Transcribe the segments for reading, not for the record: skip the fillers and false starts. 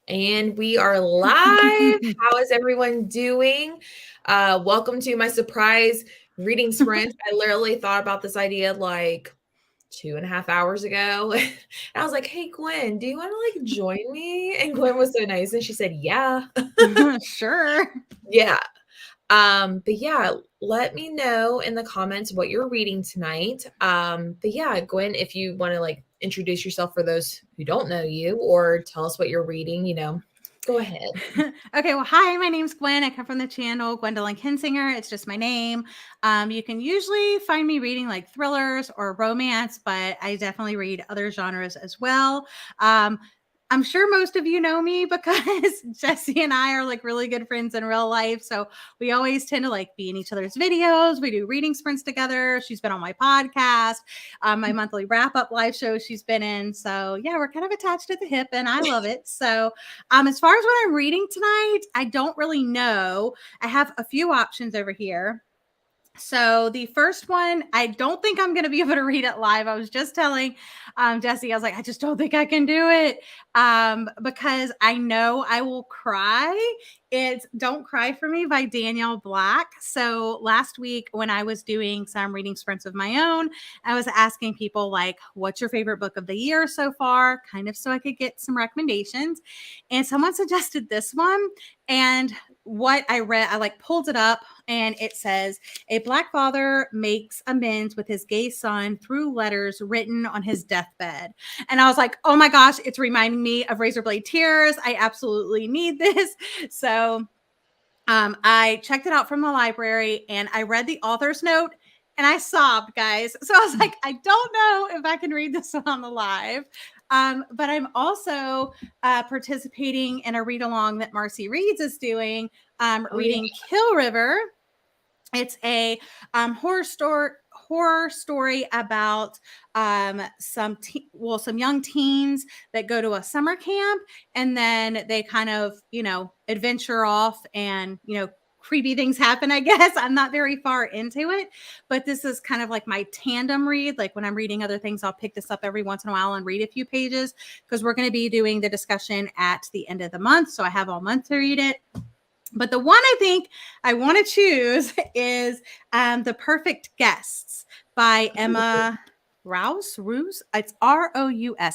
And we are live. How is everyone doing? Welcome to my surprise reading sprint. I literally thought about this idea like 2.5 hours ago. And I was like, hey, Gwen, do you want to like join me? And Gwen was so nice. And she said, yeah. Sure. Yeah. But yeah, let me know in the comments what you're reading tonight. But yeah, Gwen, if you want to like introduce yourself for those who don't know you or tell us what you're reading, go ahead. Okay, well, hi, my name's Gwen. I come from the channel Gwendolyn Kinsinger. It's just my name. You can usually find me reading like thrillers or romance, but I definitely read other genres as well. I'm sure most of you know me because Jesse and I are like really good friends in real life. So we always tend to like be in each other's videos. We do reading sprints together. She's been on my podcast, my monthly wrap up live show she's been in. So yeah, we're kind of attached at the hip and I love it. So as far as what I'm reading tonight, I don't really know. I have a few options over here. So the first one, I don't think I'm going to be able to read it live. I was just telling Jesse, I was like, I just don't think I can do it because I know I will cry. It's Don't Cry for Me by Danielle Black. So last week when I was doing some reading sprints of my own, I was asking people like, what's your favorite book of the year so far? Kind of so I could get some recommendations. And someone suggested this one. And what I read, I like pulled it up and it says, a Black father makes amends with his gay son through letters written on his deathbed. And I was like, oh my gosh, it's reminding me of Razorblade Tears. I absolutely need this. So I checked it out from the library and I read the author's note and I sobbed, guys. So I was like, I don't know if I can read this on the live. But I'm also participating in a read along that Marcy Reeds is doing, reading Kill River. It's a horror story about some young teens that go to a summer camp and then they kind of adventure off and creepy things happen, I guess. I'm not very far into it, but this is kind of like my tandem read. Like when I'm reading other things, I'll pick this up every once in a while and read a few pages because we're going to be doing the discussion at the end of the month. So I have all month to read it. But the one I think I want to choose is The Perfect Guests by Emma Rouse. It's Rous. I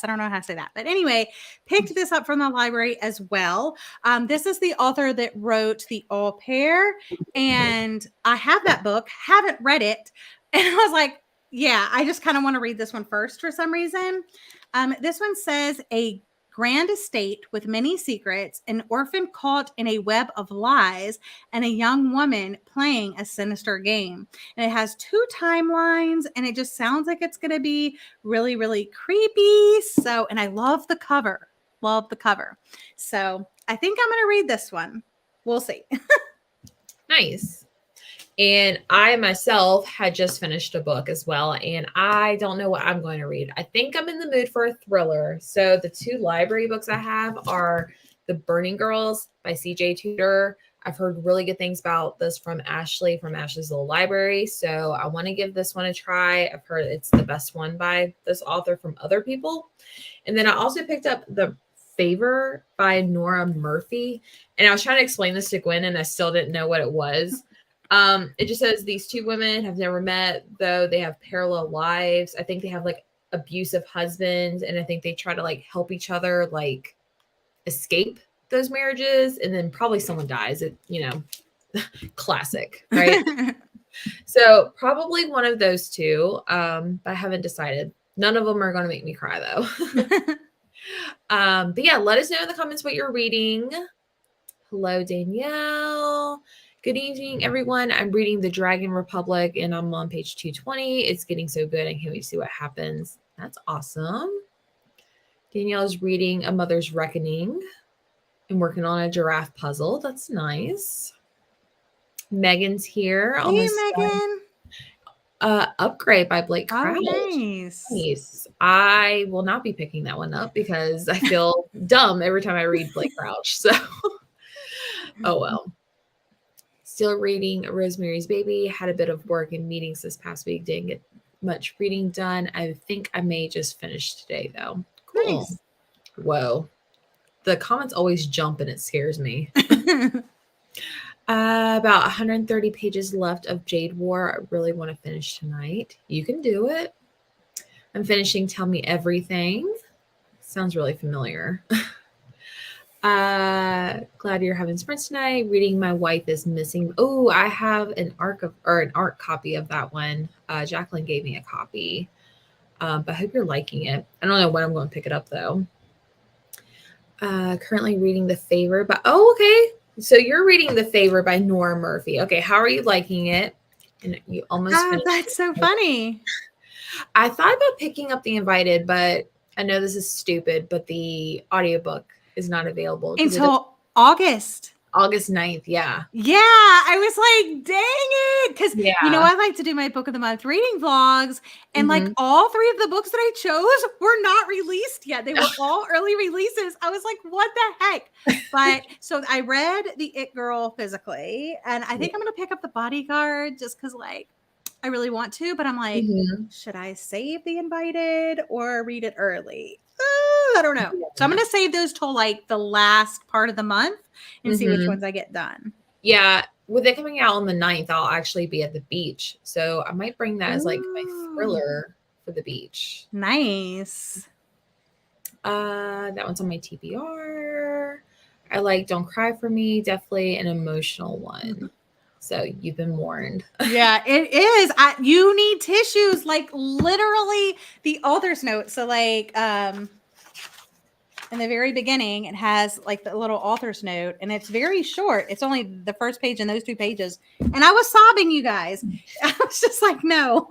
don't know how to say that. But anyway, picked this up from the library as well. This is the author that wrote The Au Pair. And I have that book, haven't read it. And I was like, yeah, I just kind of want to read this one first for some reason. This one says, a grand estate with many secrets, an orphan caught in a web of lies, and a young woman playing a sinister game. And it has 2 timelines, and it just sounds like it's going to be really, really creepy. So, and I love the cover. Love the cover. So I think I'm going to read this one. We'll see. Nice. And I myself had just finished a book as well, and I don't know what I'm going to read. I think I'm in the mood for a thriller. So the 2 library books I have are The Burning Girls by C.J. Tudor. I've heard really good things about this from Ashley's Little Library. So I want to give this one a try. I've heard it's the best one by this author from other people. And then I also picked up The Favor by Nora Murphy. And I was trying to explain this to Gwen, and I still didn't know what it was. It just says these 2 women have never met, though they have parallel lives. I think they have like abusive husbands, and I think they try to like help each other like escape those marriages, and then probably someone dies. Classic, right? So probably one of those 2, but I haven't decided. None of them are going to make me cry though. But yeah, let us know in the comments what you're reading. Hello, Danielle. Good evening, everyone. I'm reading The Dragon Republic, and I'm on page 220. It's getting so good. I can't wait to see what happens. That's awesome. Danielle is reading A Mother's Reckoning and working on a giraffe puzzle. That's nice. Megan's here. Hey, Megan. Upgrade by Blake Crouch. Oh, nice. I will not be picking that one up because I feel dumb every time I read Blake Crouch. So, oh well. Still reading Rosemary's Baby. Had a bit of work and meetings this past week. Didn't get much reading done. I think I may just finish today, though. Cool. Nice. Whoa. the comments always jump and it scares me. About 130 pages left of Jade War. I really want to finish tonight. You can do it. I'm finishing Tell Me Everything. Sounds really familiar. Glad you're having sprints tonight. Reading My Wife is Missing. Oh, I have an art copy of that one. Jacqueline gave me a copy. But I hope you're liking it. I don't know when I'm going to pick it up though. Currently reading The Favor, but okay. So you're reading The Favor by Nora Murphy. Okay, how are you liking it? And you almost finished. That's so funny. I thought about picking up The Invited, but I know this is stupid, but the audiobook is not available until August 9th. Yeah. Yeah, I was like, dang it. Because, I like to do my book of the month reading vlogs. And like all 3 of the books that I chose were not released yet. They were all early releases. I was like, what the heck? But so I read The It Girl physically. And I think I'm going to pick up The Bodyguard just because like I really want to. But I'm like, should I save The Invited or read it early? I don't know. So I'm going to save those till like the last part of the month and see which ones I get done. Yeah. With it coming out on the 9th, I'll actually be at the beach. So I might bring that as like my thriller for the beach. Nice. That one's on my TBR. I like Don't Cry For Me. Definitely an emotional one. So you've been warned. Yeah, it is. You need tissues, like literally the author's note. So like in the very beginning, it has like the little author's note, and it's very short. It's only the first page and those 2 pages. And I was sobbing, you guys. I was just like, no.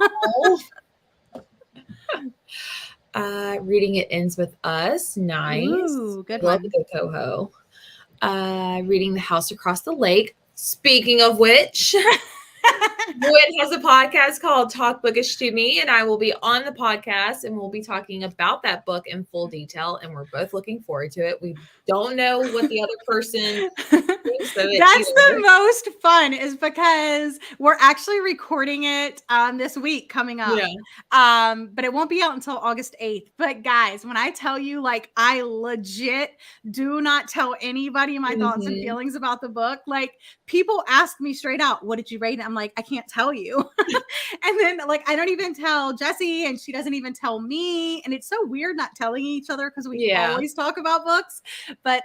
Reading It Ends With Us. Nice. Ooh, good Love one. the Coho. Reading The House Across the Lake. Speaking of which, Gwen has a podcast called Talk Bookish to Me, and I will be on the podcast and we'll be talking about that book in full detail, and we're both looking forward to it. We don't know what the other person thinks of it. That's the most fun, is because we're actually recording it this week coming up. But it won't be out until August 8th. But guys, when I tell you, like, I legit do not tell anybody my thoughts and feelings about the book. Like, people ask me straight out, what did you rate it? I'm like, I can't tell you. And then like I don't even tell Jessie, and she doesn't even tell me, and it's so weird not telling each other because we always talk about books. But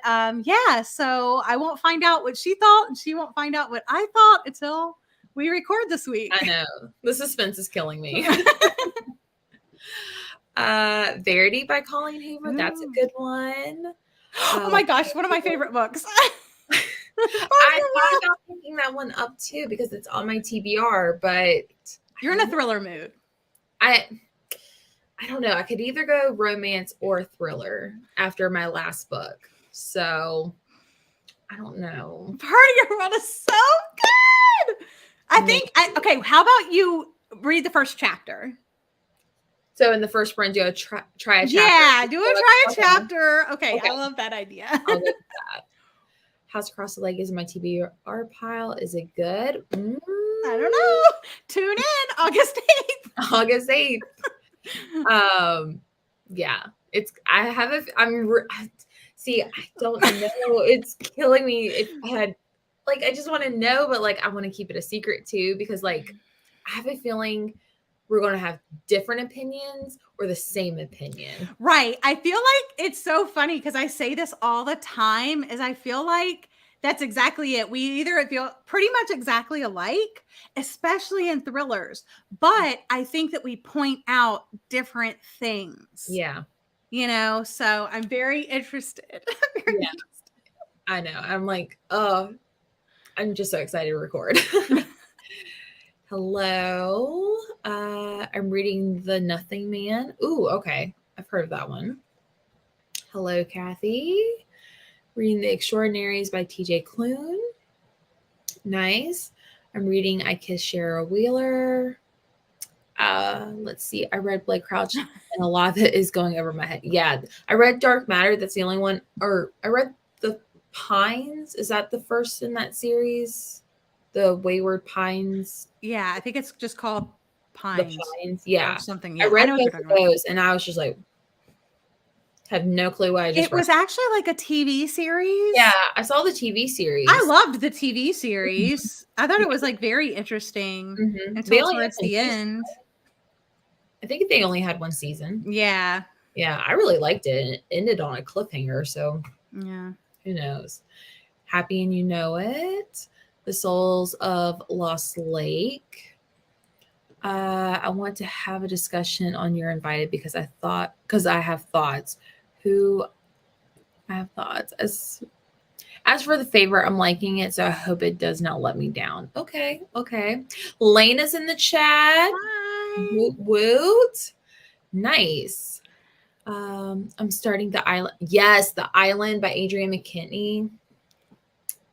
so I won't find out what she thought, and she won't find out what I thought until we record this week. I know, the suspense is killing me. Verity by Colleen Hoover. That's a good one. Oh my gosh, one of my favorite books. I thought about picking that one up too because it's on my TBR, but you're in a thriller mood. I don't know. I could either go romance or thriller after my last book. So I don't know. Part of your run is so good. I think okay, how about you read the first chapter? So in the first sprint, do a try a chapter. Yeah, try a chapter. Okay, I love that idea. I'll go with that. House Across the Lake is in my TBR pile. Is it good? I don't know. Tune in August 8th. August 8th. Yeah. See, I don't know. It's killing me. If I had, like, I just want to know, but like, I want to keep it a secret too, because like, I have a feeling we're going to have different opinions or the same opinion. Right. I feel like it's so funny because I say this all the time, is I feel like that's exactly it. We either feel pretty much exactly alike, especially in thrillers, but I think that we point out different things. Yeah. So I'm very interested. I know. I'm like, oh, I'm just so excited to record. Hello. I'm reading The Nothing Man. Ooh, okay. I've heard of that one. Hello, Kathy. Reading The Extraordinaries by TJ Klune. Nice. I'm reading I Kiss Shara Wheeler. Let's see. I read Blake Crouch, and a lot of it is going over my head. Yeah. I read Dark Matter. That's the only one. Or I read The Pines. Is that the first in that series? The Wayward Pines. Yeah, I think it's just called Pines. The Pines, yeah. Something. Yeah. I read both of those, and I was just like, Have no clue what I just It read. was actually like a TV series. Yeah, I saw the TV series. I loved the TV series. I thought it was like very interesting They until only had towards one the season. end. I think they only had one season. Yeah. Yeah, I really liked it. It ended on a cliffhanger, so Yeah. who knows? Happy and You Know It. The Souls of Lost Lake. I want to have a discussion on You're Invited because I have thoughts. I have thoughts. As for the favorite, I'm liking it, so I hope it does not let me down. Okay. Lena's in the chat. Bye. Woot woot. Nice. I'm starting The Island. Yes, The Island by Adrienne McKinney.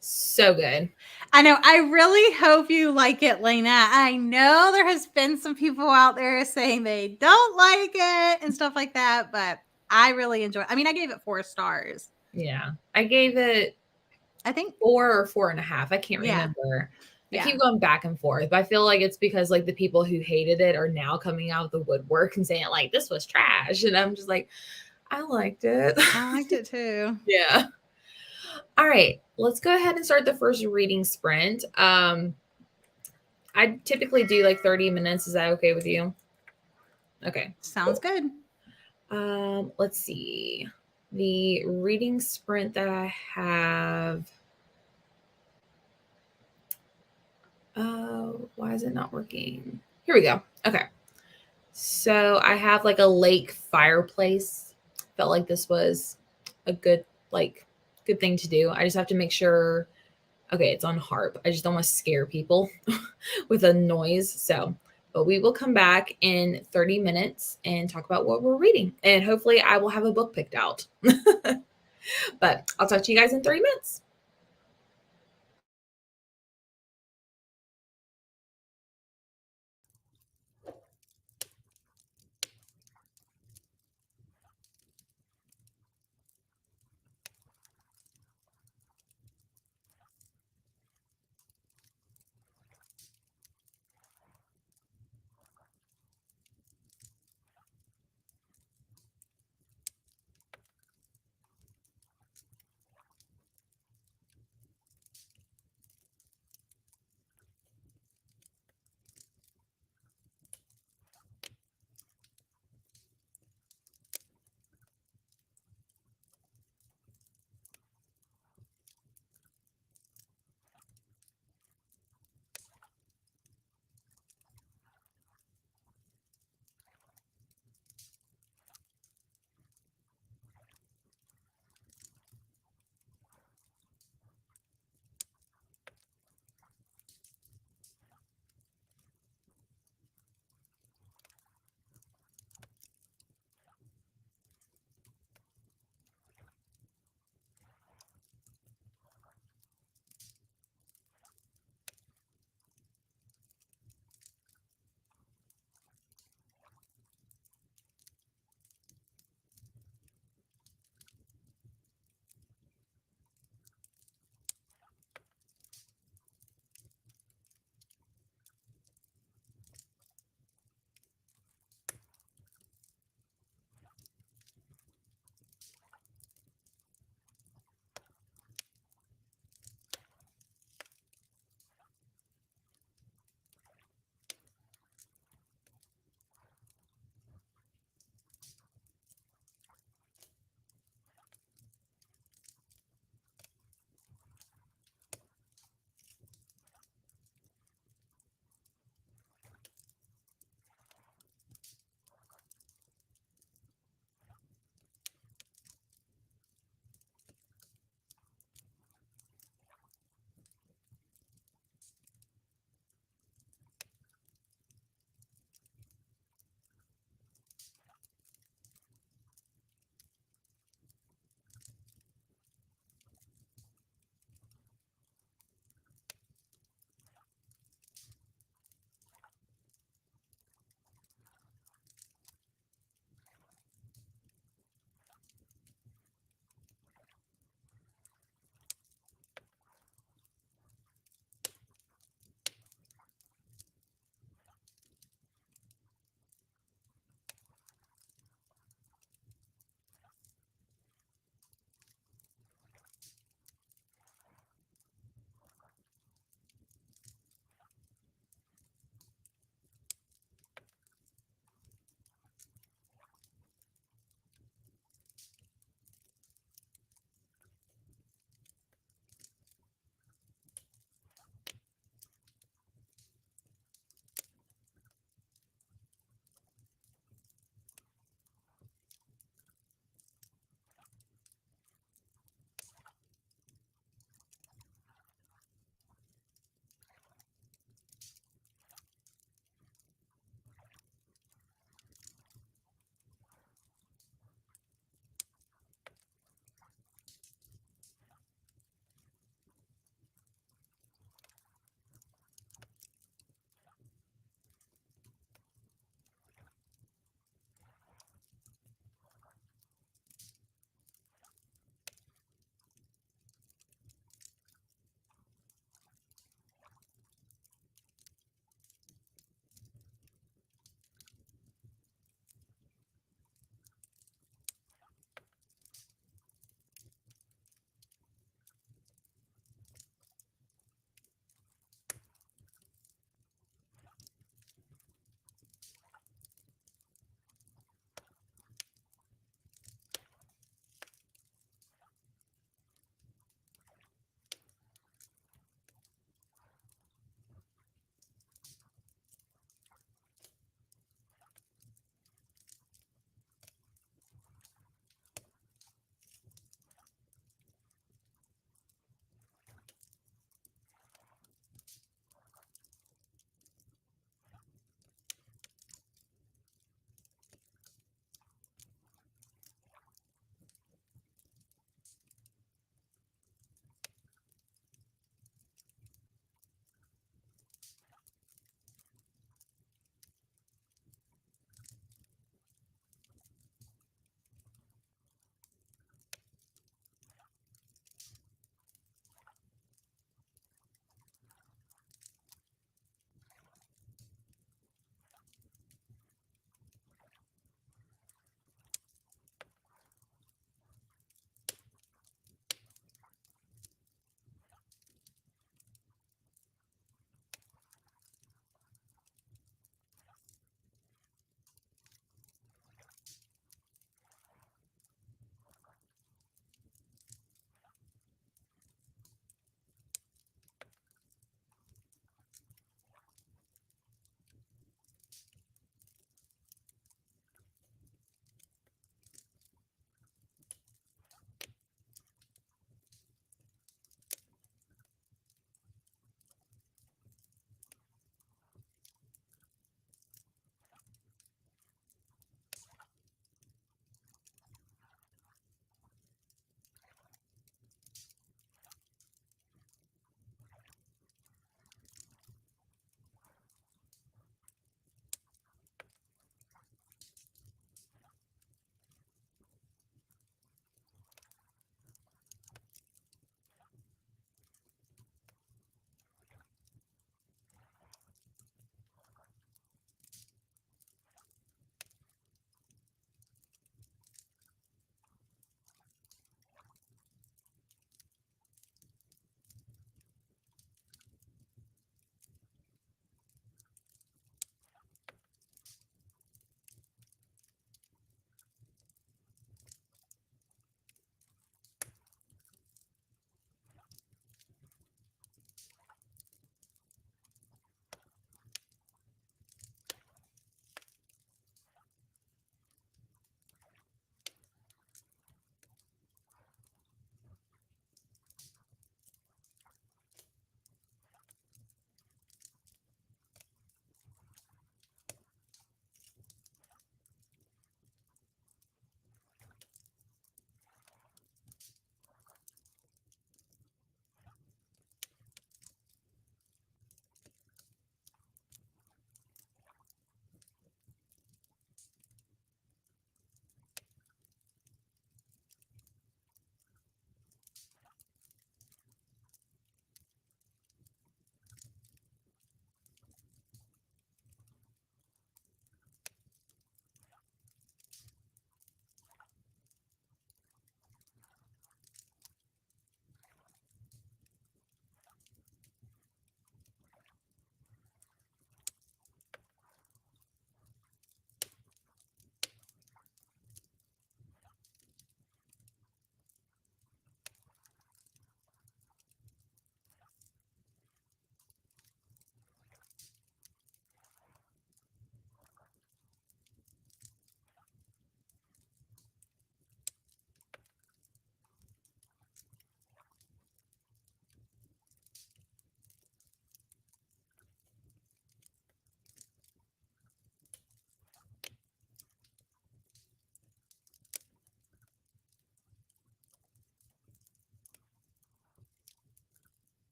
So good. I know. I really hope you like it, Lena. I know there has been some people out there saying they don't like it and stuff like that, but I really enjoy it. I mean, I gave it 4 stars. Yeah. I gave it I think 4 or 4.5. I can't Yeah. remember. I Yeah. keep going back and forth, but I feel like it's because like the people who hated it are now coming out of the woodwork and saying like this was trash, and I'm just like, I liked it. I liked it too. Yeah. All right, let's go ahead and start the first reading sprint. I typically do like 30 minutes. Is that okay with you? Okay. Sounds good. Let's see. The reading sprint that I have. Why is it not working? Here we go. Okay. So I have like a lake fireplace. Felt like this was a good thing to do. I just have to make sure. Okay, it's on harp. I just don't want to scare people with a noise. So, but we will come back in 30 minutes and talk about what we're reading. And hopefully I will have a book picked out. But I'll talk to you guys in 30 minutes.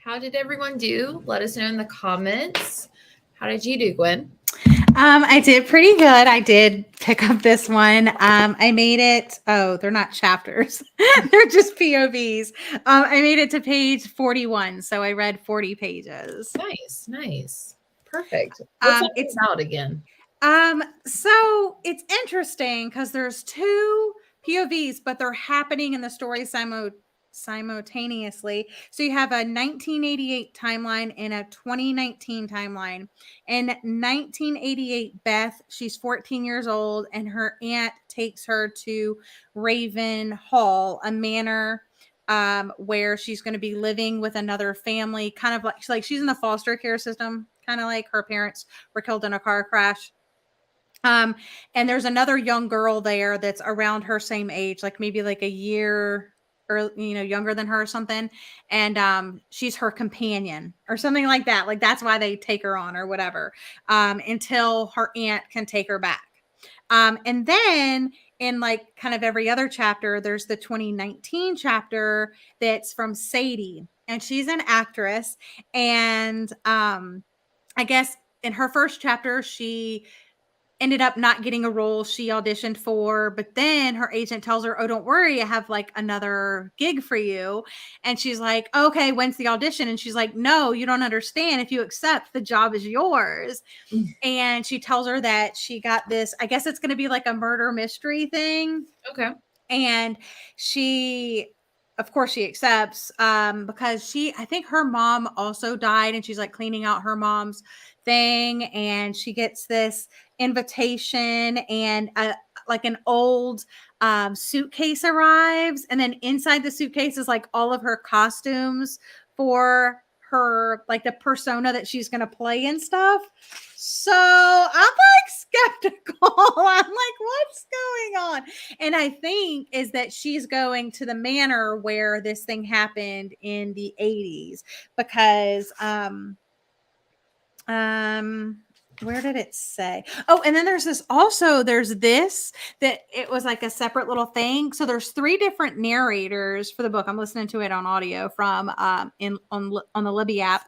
How did everyone do? Let us know in the comments. How did you do, Gwen? I did pretty good. I did pick up this one. I made it. Oh, they're not chapters. They're just POVs. I made it to page 41. So I read 40 pages. Nice, nice. Perfect. What's that It's about again? So it's interesting because there's two POVs, but they're happening in the story simultaneously. So you have a 1988 timeline and a 2019 timeline. In 1988, Beth, she's 14 years old, and her aunt takes her to Raven Hall, a manor where she's going to be living with another family, kind of like she's in the foster care system, kind of like her parents were killed in a car crash. And there's another young girl there that's around her same age, like maybe like a year or younger than her or something. And she's her companion or something like that. Like that's why they take her on or whatever. Until her aunt can take her back. And then in like kind of every other chapter, there's the 2019 chapter that's from Sadie, and she's an actress. And I guess in her first chapter, she ended up not getting a role she auditioned for, but then her agent tells her, "Oh, don't worry, I have like another gig for you." And she's like, "Okay, when's the audition?" And she's like, "No, you don't understand. If you accept, the job is yours." And she tells her that she got this, I guess it's going to be like a murder mystery thing. Okay. And she, of course she accepts, because I think her mom also died, and she's like cleaning out her mom's thing, and she gets this invitation, and like an old suitcase arrives, and then inside the suitcase is like all of her costumes for her, like the persona that she's going to play and stuff. So I'm like skeptical. I'm like, what's going on? And I think is that she's going to the manor where this thing happened in the 80s, because where did it say? Oh, and then there's this that it was like a separate little thing. So there's 3 different narrators for the book. I'm listening to it on audio from on the Libby app.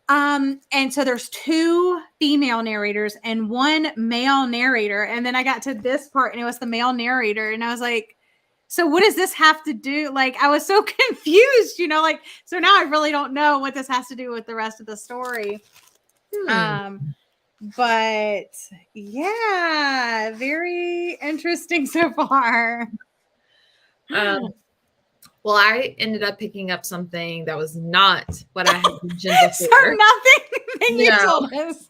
And so there's 2 female narrators and 1 male narrator. And then I got to this part and it was the male narrator. And I was like, so what does this have to do? Like, I was so confused, like, so now I really don't know what this has to do with the rest of the story. But yeah, very interesting so far. Well, I ended up picking up something that was not what I had mentioned before. So nothing you told us.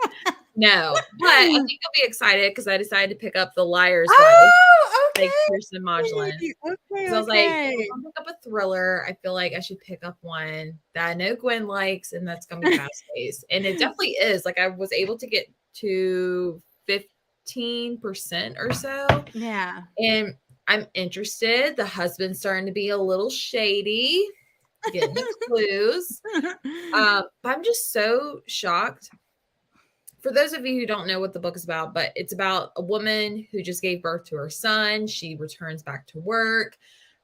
No, but I think you'll be excited because I decided to pick up The Liar's Wife. Oh, okay. Like Kirsten Modulin. Okay. So I was like, I'll pick up a thriller. I feel like I should pick up one that I know Gwen likes, and that's going to be fast-paced. And it definitely is. Like, I was able to get to 15% or so. Yeah. And I'm interested. The husband's starting to be a little shady, getting the clues. But I'm just so shocked. For those of you who don't know what the book is about, but it's about a woman who just gave birth to her son. She returns back to work.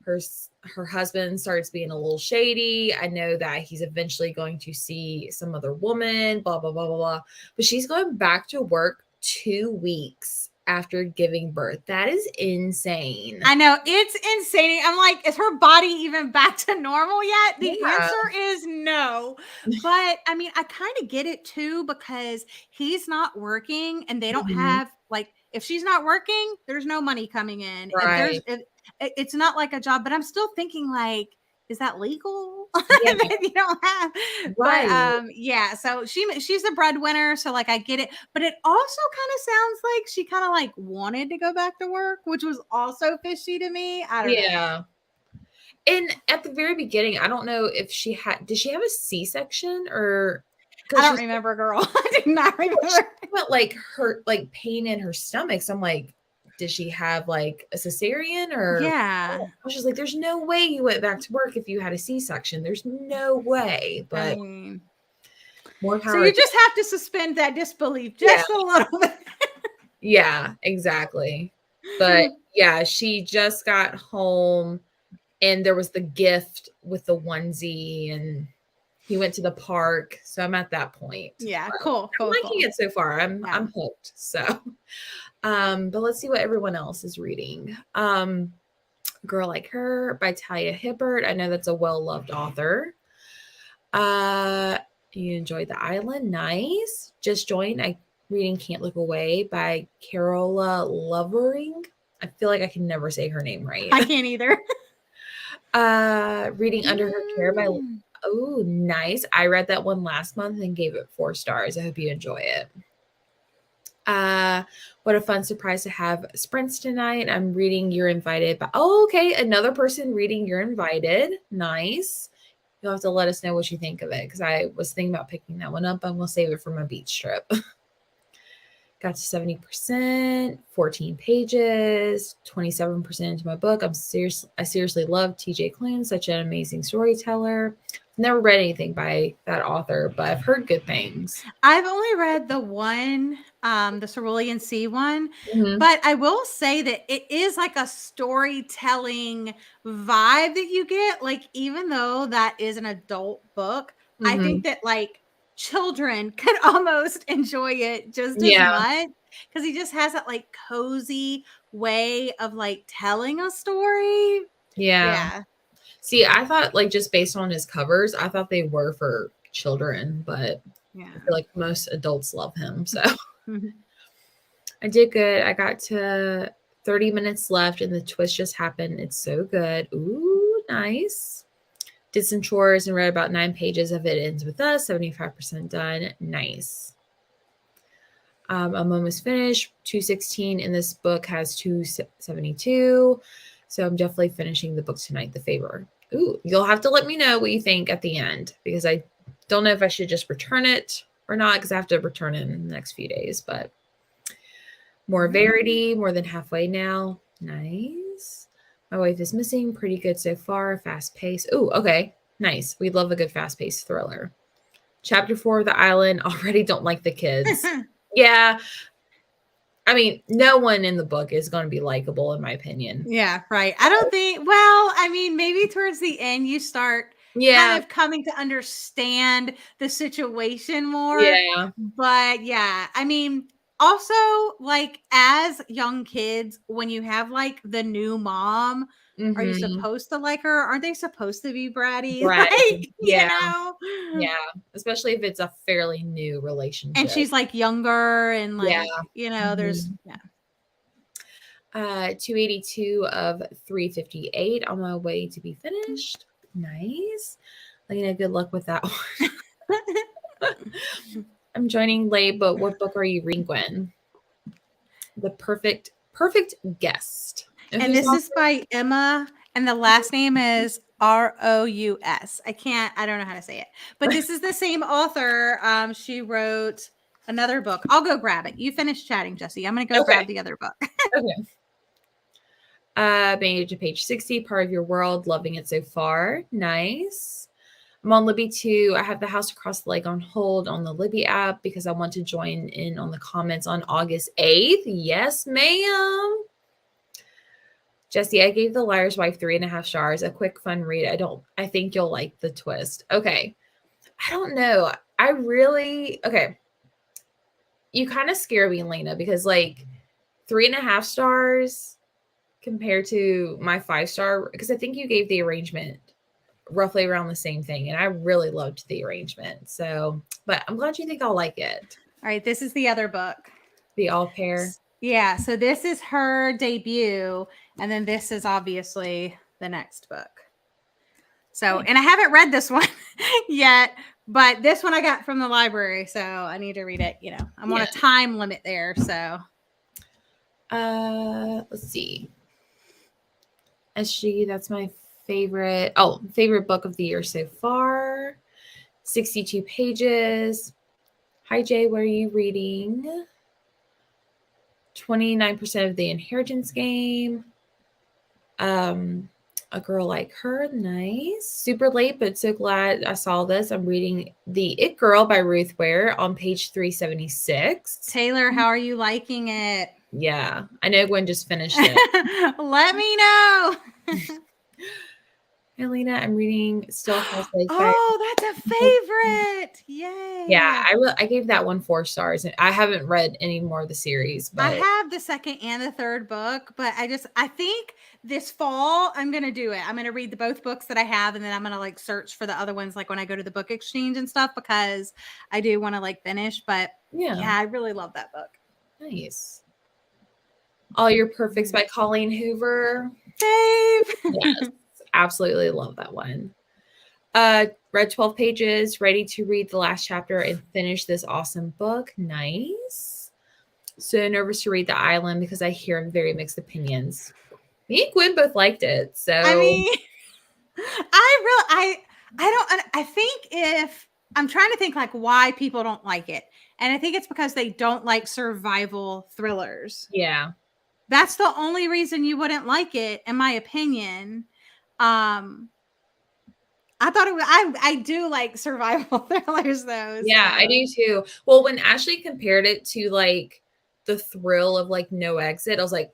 Her husband starts being a little shady. I know that he's eventually going to see some other woman, blah, blah, blah, blah, blah. But she's going back to work 2 weeks after giving birth. That is insane. I know, it's insane. I'm like, is her body even back to normal yet? The answer is no. But I mean, I kind of get it too, because he's not working and they don't have, like, if she's not working, there's no money coming in. Right. It's not like a job, but I'm still thinking, like, is that legal? Yeah. You don't have, right. But yeah, so she's the breadwinner, so like I get it, but it also kind of sounds like she kind of like wanted to go back to work, which was also fishy to me. I don't know. And at the very beginning, I don't know if did she have a C-section or? I don't remember, girl. I do not remember. But like her, like pain in her stomach. So I'm like, did she have like a cesarean or? Yeah. I was just like, there's no way you went back to work if you had a C-section. There's no way. But more power. So you just have to suspend that disbelief just a little bit. Yeah, exactly. But yeah, she just got home and there was the gift with the onesie, and He went to the park, so I'm at that point. Yeah, But cool, I'm cool, liking cool. it so far. I'm Yeah. hooked. So, but let's see what everyone else is reading. Girl Like Her by Talia Hibbert. I know that's a well-loved author. You enjoyed The Island. Nice. Just joined. I reading Can't Look Away by Carola Lovering. I feel like I can never say her name right. I can't either. Reading Under Her Care by Mm. Oh, nice. I read that one last month and gave it 4 stars. I hope you enjoy it. What a fun surprise to have sprints tonight. I'm reading You're Invited. But okay, another person reading You're Invited. Nice. You'll have to let us know what you think of it because I was thinking about picking that one up and we'll save it for my beach trip. Got to 70%, 14 pages, 27% into my book. I seriously love TJ Klune, such an amazing storyteller. Never read anything by that author, but I've heard good things. I've only read the one, the Cerulean Sea one, Mhm. but I will say that it is like a storytelling vibe that you get. Like, even though that is an adult book, I think Mhm. that like children could almost enjoy it just as Yeah, much because he just has that like cozy way of like telling a story. yeah. Yeah. See, I thought like just based on his covers, I thought they were for children, but I feel Yeah. like most adults love him. So I did good. I got to 30 minutes left and the twist just happened. It's so good. Ooh, nice. Did some chores and read about 9 pages of It Ends With Us, 75% done. Nice. I'm almost finished. 216 in this book has 272. So I'm definitely finishing the book tonight, The Favor. Ooh, you'll have to let me know what you think at the end because I don't know if I should just return it or not because I have to return it in the next few days. But more Verity, more than halfway now. Nice. My Wife is Missing, pretty good so far. Fast pace. Ooh, okay. Nice. We love a good fast paced thriller. Chapter 4 of The Island. Already don't like the kids. Yeah. I mean, no one in the book is going to be likable, in my opinion. Yeah, right. I don't think, well, I mean, maybe towards the end you start Yeah. kind of coming to understand the situation more. Yeah. But yeah, I mean, also like as young kids, when you have like the new mom, are you Mhm. supposed to like her? Aren't they supposed to be bratty? Right. Like, you Yeah. know? Yeah. Especially if it's a fairly new And relationship. she's like younger and Yeah. like, there's, Mhm. yeah. 282 of 358 on my way to be finished. Nice. Good luck with that one. I'm joining late, but what book are you reading, Gwen? The perfect guest. And And who's this on? is by Emma, and the last name is Rous. I don't know how to say it, but this is the same author. She wrote another book. I'll go grab it. You finish chatting, Jesse. I'm going to go Okay. grab the other book. Okay. Made it to page 60, Part of Your World, loving it so far. Nice. I'm on Libby too. I have the House Across the Lake on hold on the Libby app because I want to join in on the comments on August 8th. Yes, ma'am. Jesse, I gave The Liar's Wife 3.5 stars. A quick, fun read. I think you'll like the twist. Okay. I don't know. Okay. You kind of scare me, Lena, because like 3.5 stars compared to my 5-star, because I think you gave the arrangement roughly around the same thing, and I really loved the arrangement. So, but I'm glad you think I'll like it. All right, this is the other book. The All Pair. Yeah, so this is her debut, and then this is obviously the next book. So, and I haven't read this one yet, but this one I got from the library, so I need to read it. I'm on a time limit there, so. Let's see. SG, that's my favorite book of the year so far. 62 pages. Hi Jay, what are you reading? 29% of the Inheritance Game. A Girl Like Her, nice. Super late, but so glad I saw this. I'm reading The It Girl by Ruth Ware on page 376. Taylor, how are you liking it? Yeah, I know Gwen just finished it. Let me know. Elena, I'm reading Still House Life by. Oh, that's a favorite. Yeah, Yay. I gave that one 4 stars. And I haven't read any more of the series, I but have the second and the third book, but I think this fall I'm gonna do it. I'm gonna read the both books that I have, and then I'm gonna like search for the other ones, like when I go to the book exchange and stuff, because I do want to like finish. But yeah, yeah, I really love that book. nice. All Your Perfects by Colleen Hoover. Fave. Yes, absolutely love that one. Read 12 pages, ready to read the last chapter and finish this awesome book. Nice. So nervous to read The Island because I hear very mixed opinions. Me and Gwen both liked it. So I mean, I think if I'm trying to think like why people don't like it, and I think it's because they don't like survival thrillers. yeah. That's the only reason you wouldn't like it, in my opinion. I thought it was, I do like survival thrillers though. Yeah, I So do too. Well, when Ashley compared it to like the thrill of like No Exit, I was like,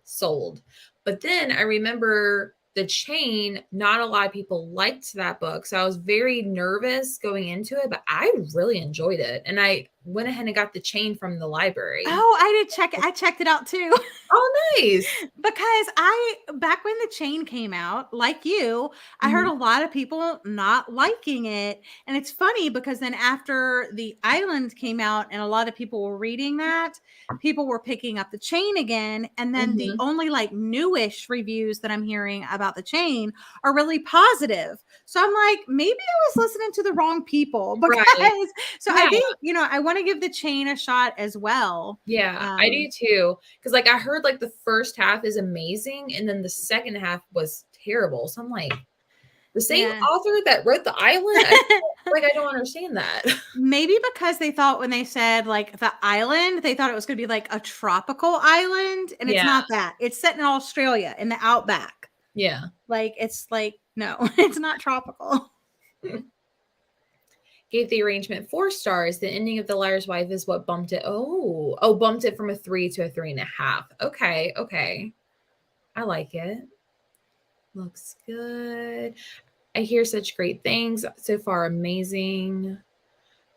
sold. But then I remember The Chain, not a lot of people liked that book. So I was very nervous going into it, but I really enjoyed it. And I went ahead and got The Chain from the library. oh, I did check it. I checked it out too. Oh, nice. Because back when The Chain came out, like you, I heard Mhm. a lot of people not liking it. And it's funny because then after The Island came out and a lot of people were reading that, people were picking up The Chain again. And then the Mhm. only like newish reviews that I'm hearing about The Chain are really positive. So I'm like, maybe I was listening to the wrong people Right. because so I Yeah. think, I want to give The Chain a shot as well. Yeah, I do too. Because like I heard like the first half is amazing, and then the second half was terrible. So I'm like, the same Yeah. author that wrote The Island? I don't understand that. Maybe because they thought when they said like the island, they thought it was going to be like a tropical island, and it's Yeah, not that. It's set in Australia in the outback. yeah. Like it's like no, it's not tropical. Gave the arrangement 4 stars. The ending of The Liar's Wife is what bumped it. Oh, bumped it from a 3 to a 3.5. Okay, okay. I like it. Looks good. I hear such great things. So far, amazing.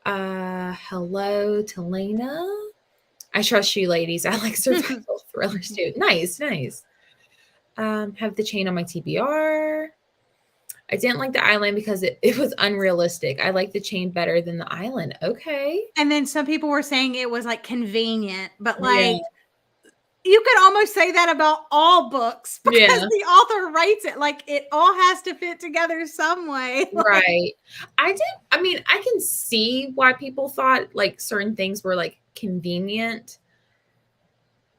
Hello to Lena. I trust you, ladies. I like survival thrillers too. Nice, nice. Have The Chain on my TBR. I didn't like The Island because it was unrealistic. I like The Chain better than The Island. Okay. And then some people were saying it was like convenient, but Yeah. like you could almost say that about all books because Yeah. the author writes it like it all has to fit together some way. Like, Right. I mean, I can see why people thought like certain things were like convenient.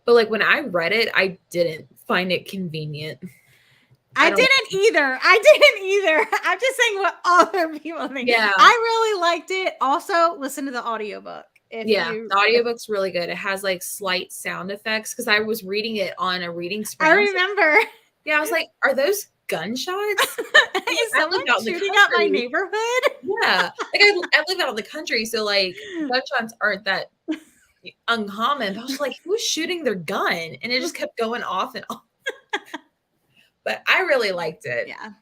But like when I read it, I didn't find it convenient. I I don't didn't either. I didn't either. I'm just saying what other people think. Yeah. I really liked it. Also, listen to the audiobook. Yeah, the audiobook's really good. It has like slight sound effects because I was reading it on a reading sprint. I remember. Yeah, I was like, are those gunshots? Is someone shooting at my neighborhood? Yeah. Like I live out in the country, so like gunshots aren't that uncommon. But I was like, who's shooting their gun? And it just kept going off and off. But I really liked it. Yeah.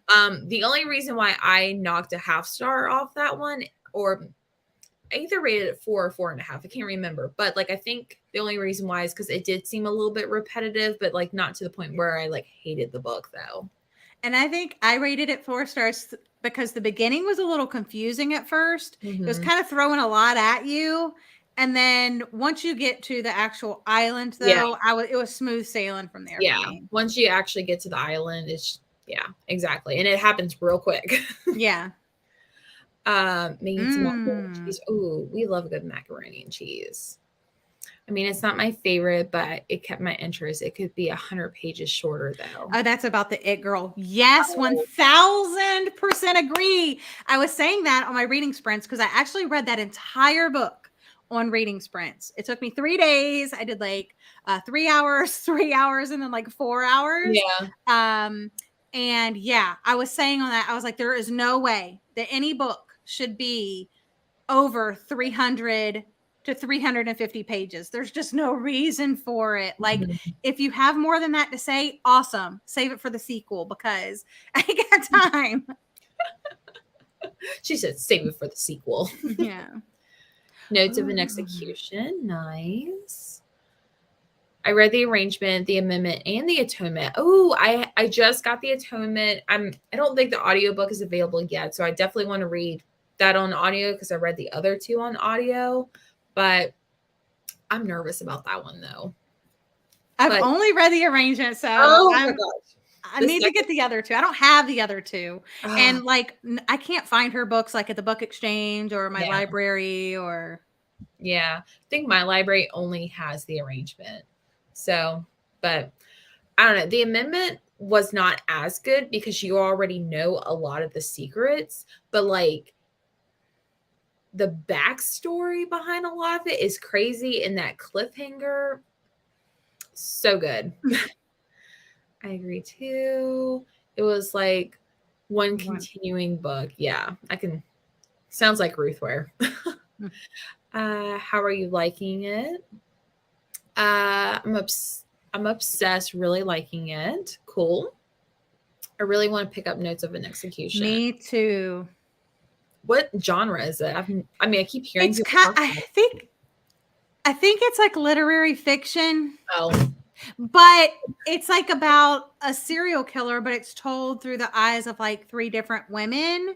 The only reason why I knocked a half star off that one, or I either rated it 4 or 4.5. I can't remember. But like I think the only reason why is because it did seem a little bit repetitive, but like not to the point where I like hated the book though. And I think I rated it 4 stars because the beginning was a little confusing at 1st. It was kind of throwing a lot at you. And then once you get to the actual island, though, it was smooth sailing from there. Yeah. For me. Once you actually get to the island, it's exactly. And it happens real quick. Yeah. Making some macaroni and cheese. Ooh, we love a good macaroni and cheese. I mean, it's not my favorite, but it kept my interest. It could be 100 pages shorter, though. Oh, that's about the It Girl. Yes, 1000% agree. I was saying that on my reading sprints because I actually read that entire book on reading sprints. It took me 3 days. I did like 3 hours, 3 hours, and then like 4 hours. Yeah. And yeah, I was saying on that, I was like, there is no way that any book should be over 300 to to 350 pages. There's just no reason for it. Like, Mhm. if you have more than that to say, awesome. Save it for the sequel because I ain't got time. She said, save it for the sequel. Yeah. Notes of an Ooh. execution. Nice. I read the arrangement, the amendment, and the atonement. Oh, I just got the atonement. I don't think the audiobook is available yet, so I definitely want to read that on audio because I read the other two on audio, but I'm nervous about that one though. I've But only read the arrangement, so oh my gosh. I The need to second get the other two. I don't have the other two. ah, And like I can't find her books like at the book exchange or my yeah. library or Yeah. I think my library only has the arrangement. So, but I don't know. The amendment was not as good because you already know a lot of the secrets, but like the backstory behind a lot of it is crazy. And that cliffhanger, so good. I agree too. It was like one one. continuing book. Yeah, I can. Sounds like Ruthware. How are you liking it? I'm obsessed, really liking it. Cool. I really want to pick up Notes of an Execution. Me too. What genre is it? I mean, I keep hearing It's people kind talk about it. I think it's like literary fiction, Oh, but it's like about a serial killer, but it's told through the eyes of like three different women,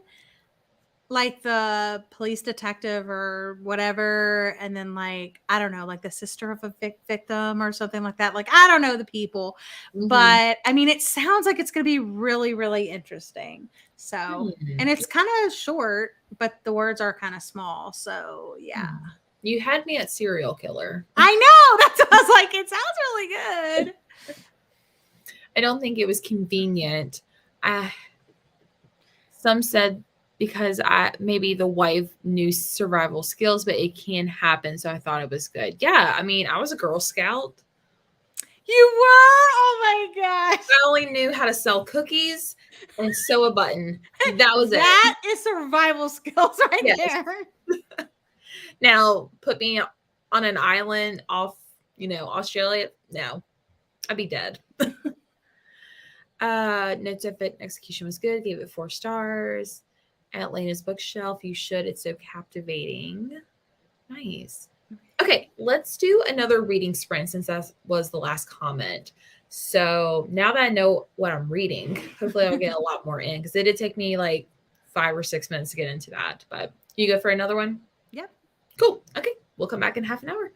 like the police detective or whatever, and then like I don't know, like the sister of a victim or something like that. Like I don't know the people, mhm. but I mean, it sounds like it's going to be really, really interesting. So, and it's kind of short, but the words are kind of small. So, yeah. You had me at serial killer. I know. That's what I was like. It sounds really good. I don't think it was convenient. Some said because maybe the wife knew survival skills, but it can happen. So I thought it was good. Yeah, I mean, I was a Girl Scout. You were? Oh my gosh. I only knew how to sell cookies and sew a button. That was it. That is survival skills right Yes. there. Now put me on an island off, Australia. No, I'd be dead. Notes of it execution was good. Gave it 4 stars. Atlanta's bookshelf. You should. It's so captivating. Nice. Okay, let's do another reading sprint since that was the last comment. So now that I know what I'm reading, hopefully I'll get a lot more in because it did take me like 5 or 6 minutes to get into that. But you go for another one? Yep. Cool. Okay, we'll come back in half an hour.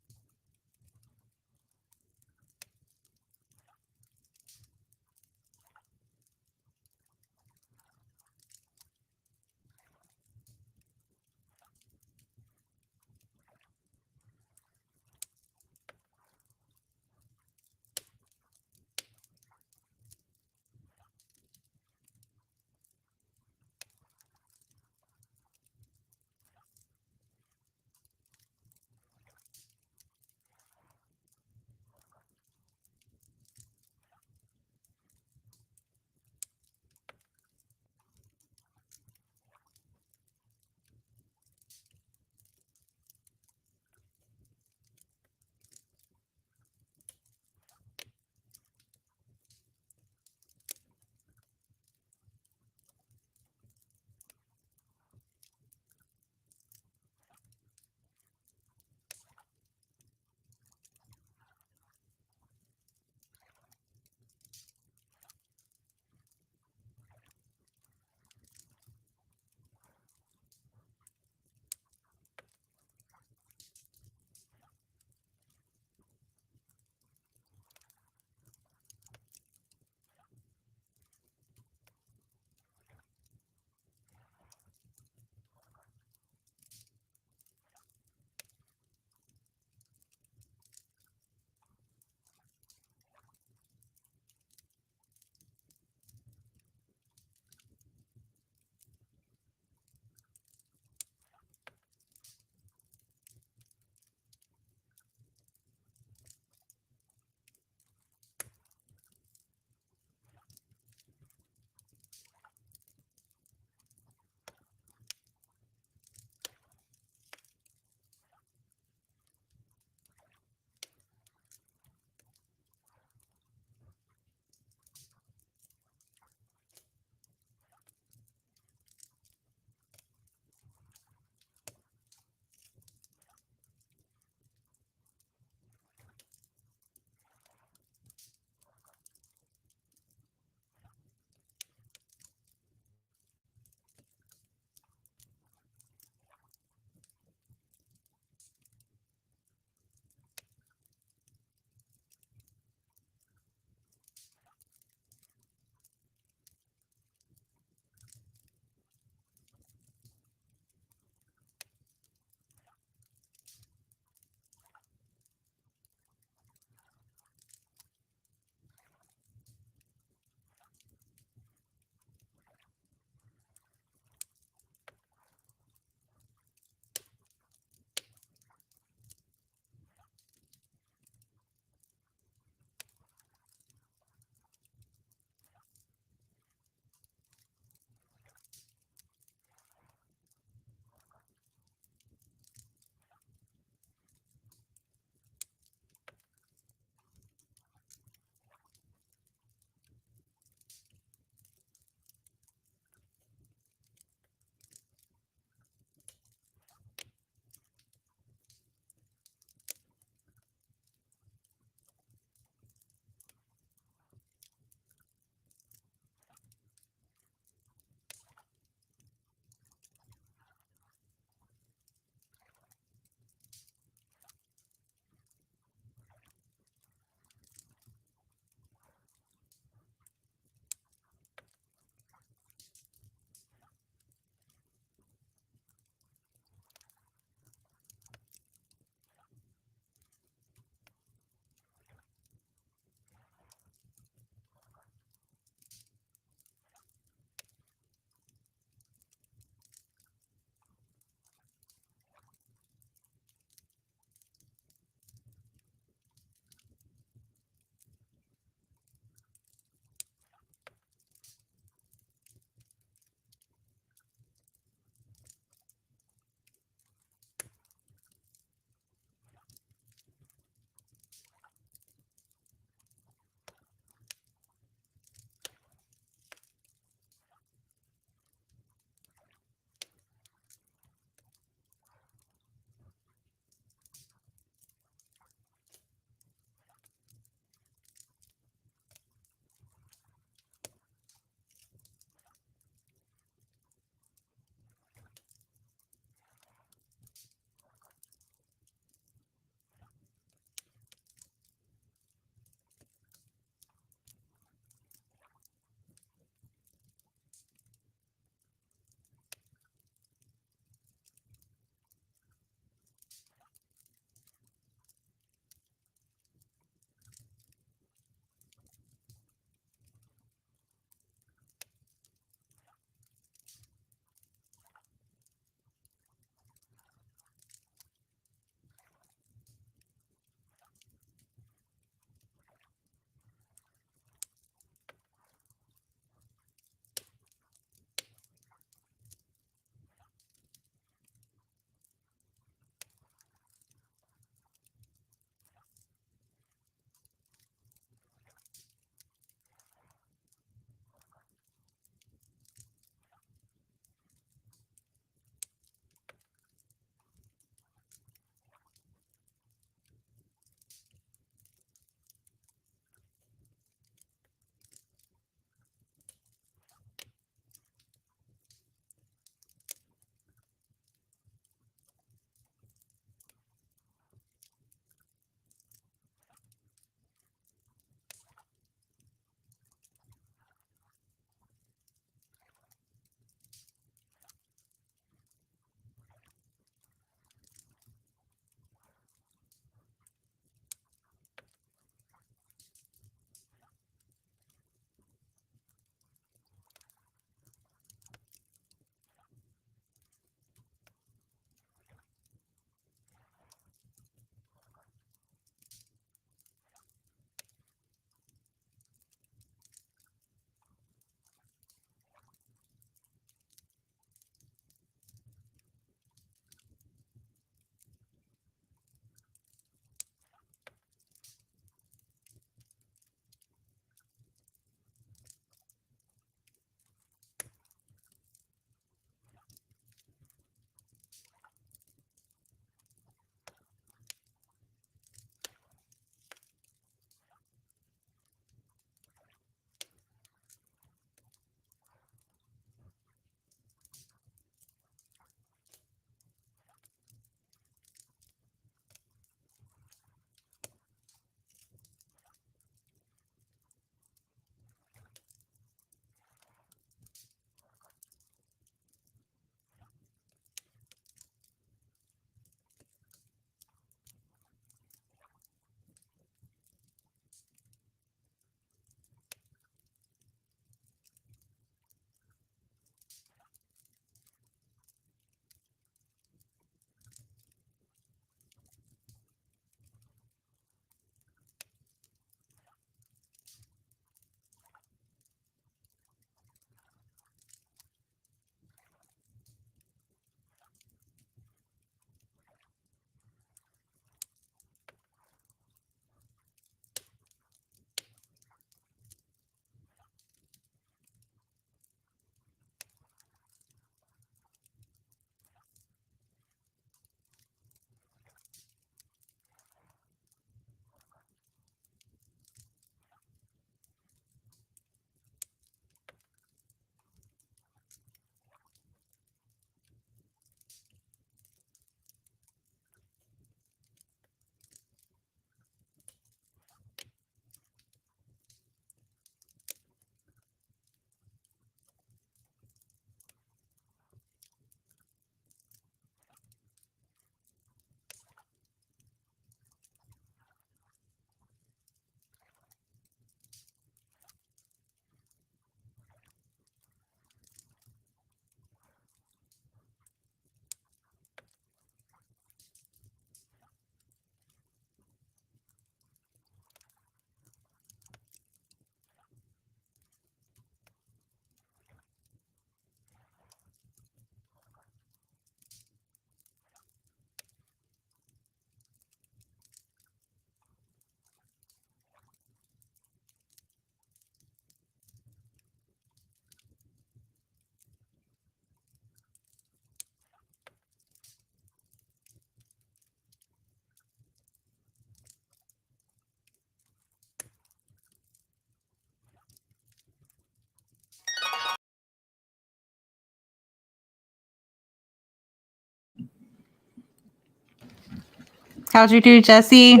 How'd you do, Jesse?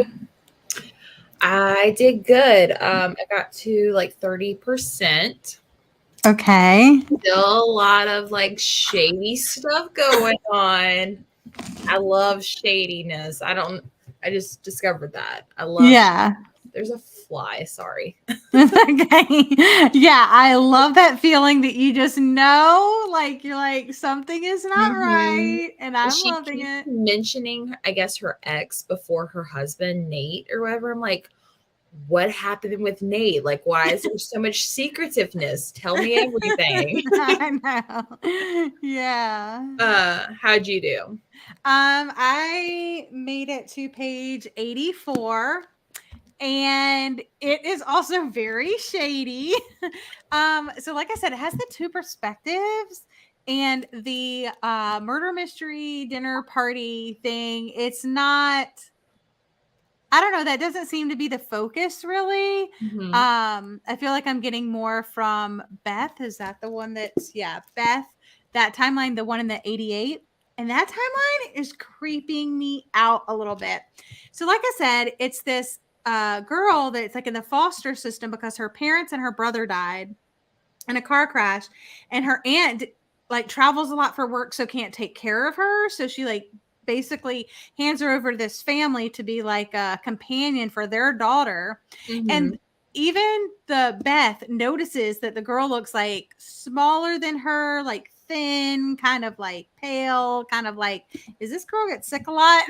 I did good. I got to like 30%. Okay. Still a lot of like shady stuff going on. I love shadiness. I just discovered that. I love, Yeah. there's a fly. Sorry. Okay. Yeah, I love that feeling that you just know, like you're like something is not Mm-hmm. right, and I'm She loving keeps it. mentioning, I guess, her ex before her husband, Nate, or whatever. I'm like, what happened with Nate? Like, why is there so much secretiveness? Tell me everything. I know. Yeah. How'd you do? I made it to page 84, and it is also very shady. So like I said, it has the two perspectives, and the murder mystery dinner party thing, it's not, I don't know, that doesn't seem to be the focus really. Mm-hmm. I feel like I'm getting more from Beth. Is that the one that's, yeah, Beth, that timeline, the one in the 88? And that timeline is creeping me out a little bit. So like I said, it's this girl that's like in the foster system because her parents and her brother died in a car crash, and her aunt like travels a lot for work, so can't take care of her, so she like basically hands her over to this family to be like a companion for their daughter. Mm-hmm. And even the Beth notices that the girl looks like smaller than her, like thin, kind of like pale, kind of like, is this girl get sick a lot?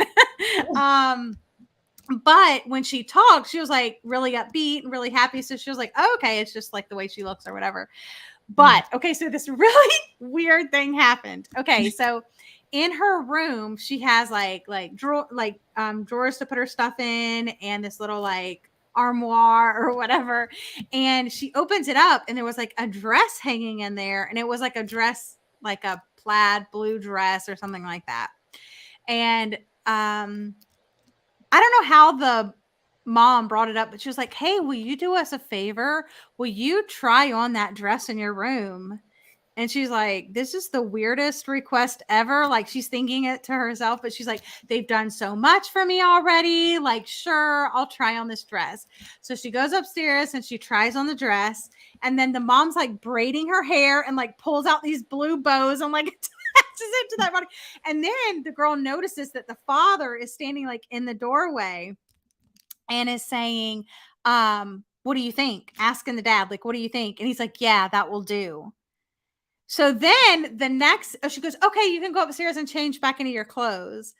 But when she talked, she was like really upbeat and really happy, so she was like, oh, okay, it's just like the way she looks or whatever. But okay, so this really weird thing happened. Okay, so in her room, she has drawers to put her stuff in, and this little like armoire or whatever. And she opens it up, and there was like a dress hanging in there, and it was like a dress, like a plaid blue dress or something like that. And I don't know how the mom brought it up, but she was like, "Hey, will you do us a favor? Will you try on that dress in your room?" And she's like, "This is the weirdest request ever." Like, she's thinking it to herself, but she's like, "They've done so much for me already. Like, sure, I'll try on this dress." So she goes upstairs and she tries on the dress. And then the mom's like braiding her hair and like pulls out these blue bows and like attaches it to that body. And then the girl notices that the father is standing like in the doorway and is saying, "What do you think?" Asking the dad, like, "What do you think?" And he's like, "Yeah, that will do." So then the next, she goes, "Okay, you can go upstairs and change back into your clothes."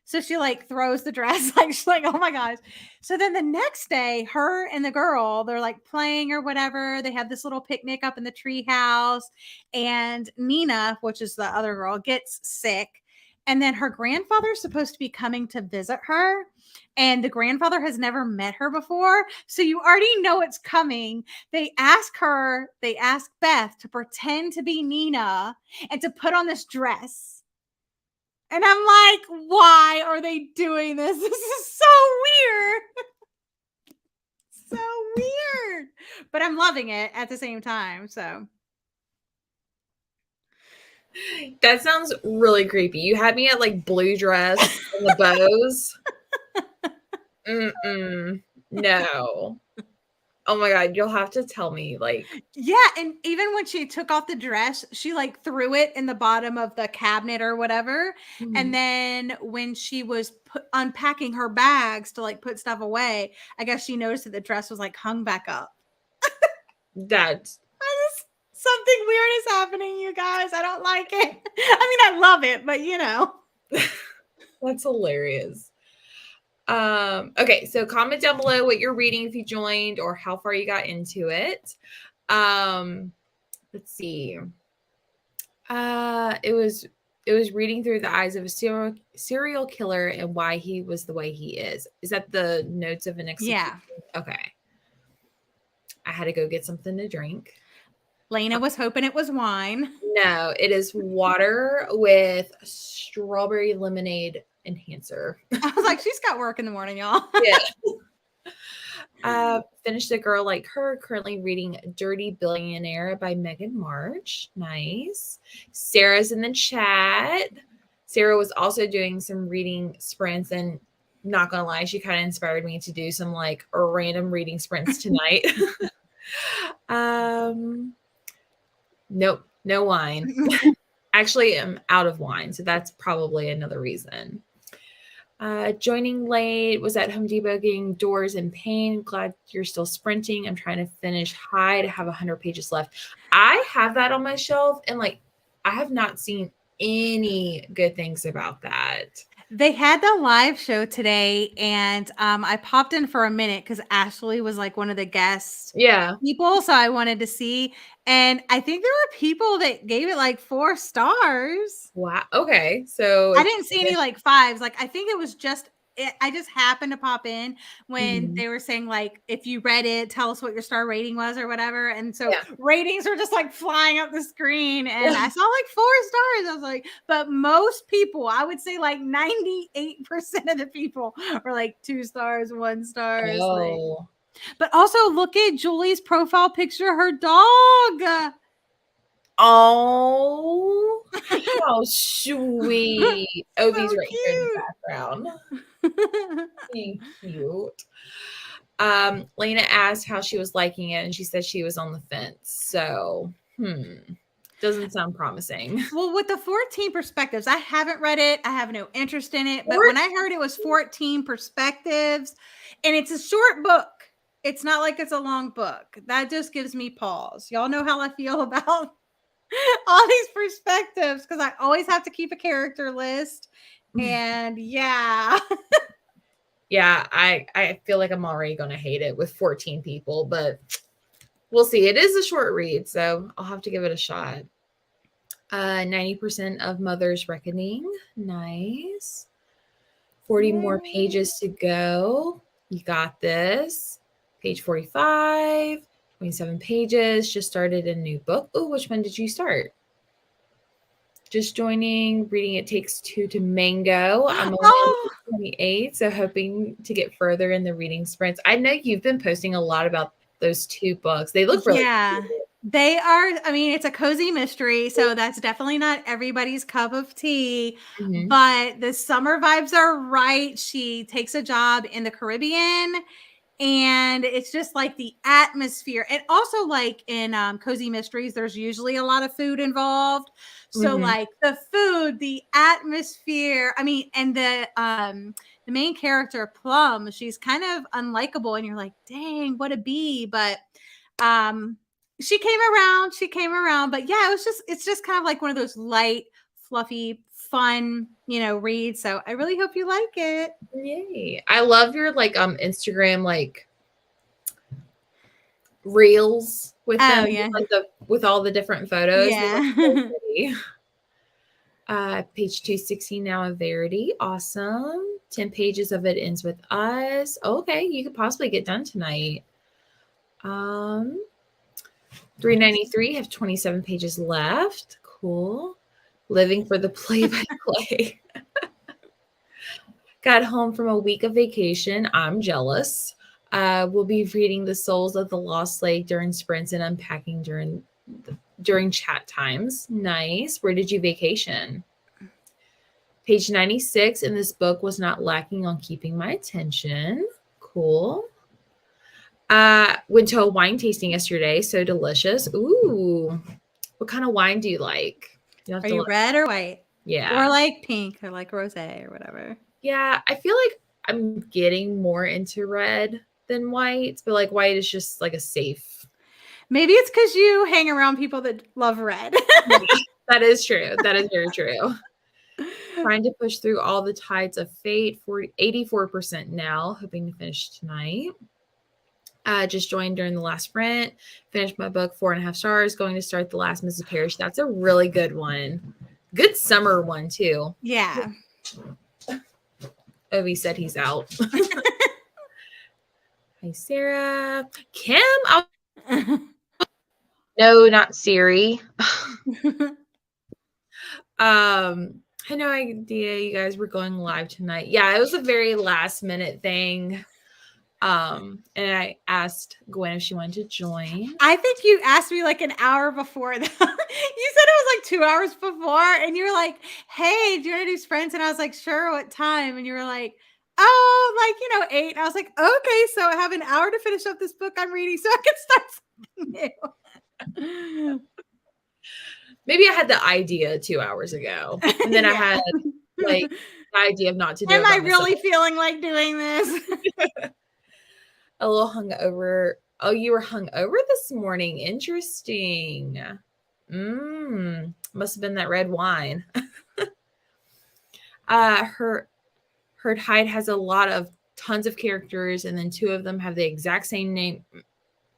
So she like throws the dress, like she's like, "Oh my gosh." So then the next day, her and the girl, they're like playing or whatever. They have this little picnic up in the tree house, and Nina, which is the other girl, gets sick. And then her grandfather's supposed to be coming to visit her. And the grandfather has never met her before. So you already know it's coming. They ask Beth to pretend to be Nina and to put on this dress. And I'm like, why are they doing this? This is so weird. So weird. But I'm loving it at the same time. So That sounds really creepy. You had me at like blue dress and the bows. Mm-mm. No. Oh my god, you'll have to tell me, like, yeah, and even when she took off the dress, she like threw it in the bottom of the cabinet or whatever. And mhm, then when she was unpacking her bags to like put stuff away, I guess she noticed that the dress was like hung back up. that's Something weird is happening, you guys. I don't like it. I mean, I love it, but you know. that's hilarious. Okay, so comment down below what you're reading if you joined or how far you got into it. Let's see. It was reading through the eyes of a serial killer and why he was the way he is. Is that the notes of an execution? Yeah. Okay. I had to go get something to drink. Lena was hoping it was wine. No, it is water with strawberry lemonade enhancer. I was like, she's got work in the morning, y'all. Yeah. Finished A Girl Like Her, currently reading Dirty Billionaire by Megan March. Nice. Sarah's in the chat. Sarah was also doing some reading sprints, and not gonna lie, she kind of inspired me to do some like random reading sprints tonight. um, nope, no wine. Actually, I'm out of wine, so that's probably another reason. Joining late, was at Home Depot getting doors in pain. Glad you're still sprinting. I'm trying to finish high to have 100 pages left. I have that on my shelf, and like I have not seen any good things about that. They had the live show today, and I popped in for a minute because Ashley was like one of the guest Yeah. people, so I wanted to see. And I think there were people that gave it like 4 stars. Wow. Okay. So I it's didn't see any like 5s. Like I think it was just I just happened to pop in when Mhm. they were saying like if you read it, tell us what your star rating was or whatever. And so Yeah. ratings were just like flying up the screen, and I saw like 4 stars. I was like, but most people, I would say like 98% of the people were like 2 stars, 1 stars. Like, Oh. but also look at Julie's profile picture, her dog. Oh, how sweet. Obi's So right here in the background. cute. Being cute. Lena asked how she was liking it, and she said she was on the fence. So, doesn't sound promising. Well, with the 14 perspectives, I haven't read it. I have no interest in it. But when I heard it was 14 perspectives and it's a short book, it's not like it's a long book. That just gives me pause. Y'all know how I feel about all these perspectives because I always have to keep a character list. And yeah. Yeah, I feel like I'm already going to hate it with 14 people, but we'll see. It is a short read, so I'll have to give it a shot. 90% of Mother's Reckoning. Nice. 40 more pages to go. You got this. Page 45, 27 pages. Just started a new book. Oh, which one did you start? Just joining, reading It Takes Two to Mango. I'm only on 28, so hoping to get further in the reading sprints. I know you've been posting a lot about those 2 books. They look really cute. They are, I mean, it's a cozy mystery, so that's definitely not everybody's cup of tea, but the summer vibes are right. She takes a job in the Caribbean, and it's just like the atmosphere. And also like in cozy mysteries, there's usually a lot of food involved. So like the food, the atmosphere, I mean, and the main character Plum, she's kind of unlikable and you're like, dang, what a bee. But she came around, but yeah, it's just kind of like one of those light, fluffy, fun, reads. So I really hope you like it. Yay. I love your like Instagram like reels with them, like with all the different photos. Yeah. So pretty. Page 216 now of Verity. Awesome. 10 pages of it ends with us. Okay, you could possibly get done tonight. 393 have 27 pages left. Cool. Living for the play-by-play. Got home from a week of vacation. I'm jealous. We'll be reading The Souls of the Lost Lake during sprints and unpacking during chat times. Nice. Where did you vacation? Page 96 in this book was not lacking on keeping my attention. Cool. Went to a wine tasting yesterday. So delicious. Ooh. What kind of wine do you like? Are you red or white? Yeah. Or like pink or like rosé or whatever. Yeah. I feel like I'm getting more into red than white, but like white is just like a safe. Maybe it's because you hang around people that love red. That is true. That is very true. Trying to push through all the tides of fate. 84% now. Hoping to finish tonight. Just joined during the last sprint. Finished my book, 4.5 stars. Going to start The Last Mrs. Parrish. That's a really good one. Good summer one too. Yeah. Ovi said he's out. Hi, Sarah. Kim. No, not Siri. I had no idea you guys were going live tonight. Yeah, it was a very last minute thing. And I asked Gwen if she wanted to join. I think you asked me like an hour before that. You said it was like 2 hours before, and you were like, hey, do you want to do sprints? And I was like, sure, what time? And you were like, Oh, like, 8. And I was like, okay, so I have an hour to finish up this book I'm reading so I can start something new. Maybe I had the idea 2 hours ago, and then I Yeah. had, like, the idea of not to do Am it by I myself. really feeling like doing this? A little hungover. Oh, you were hungover this morning. Interesting. Must have been that red wine. Her Herd Hyde has a lot of tons of characters, and then 2 of them have the exact same name.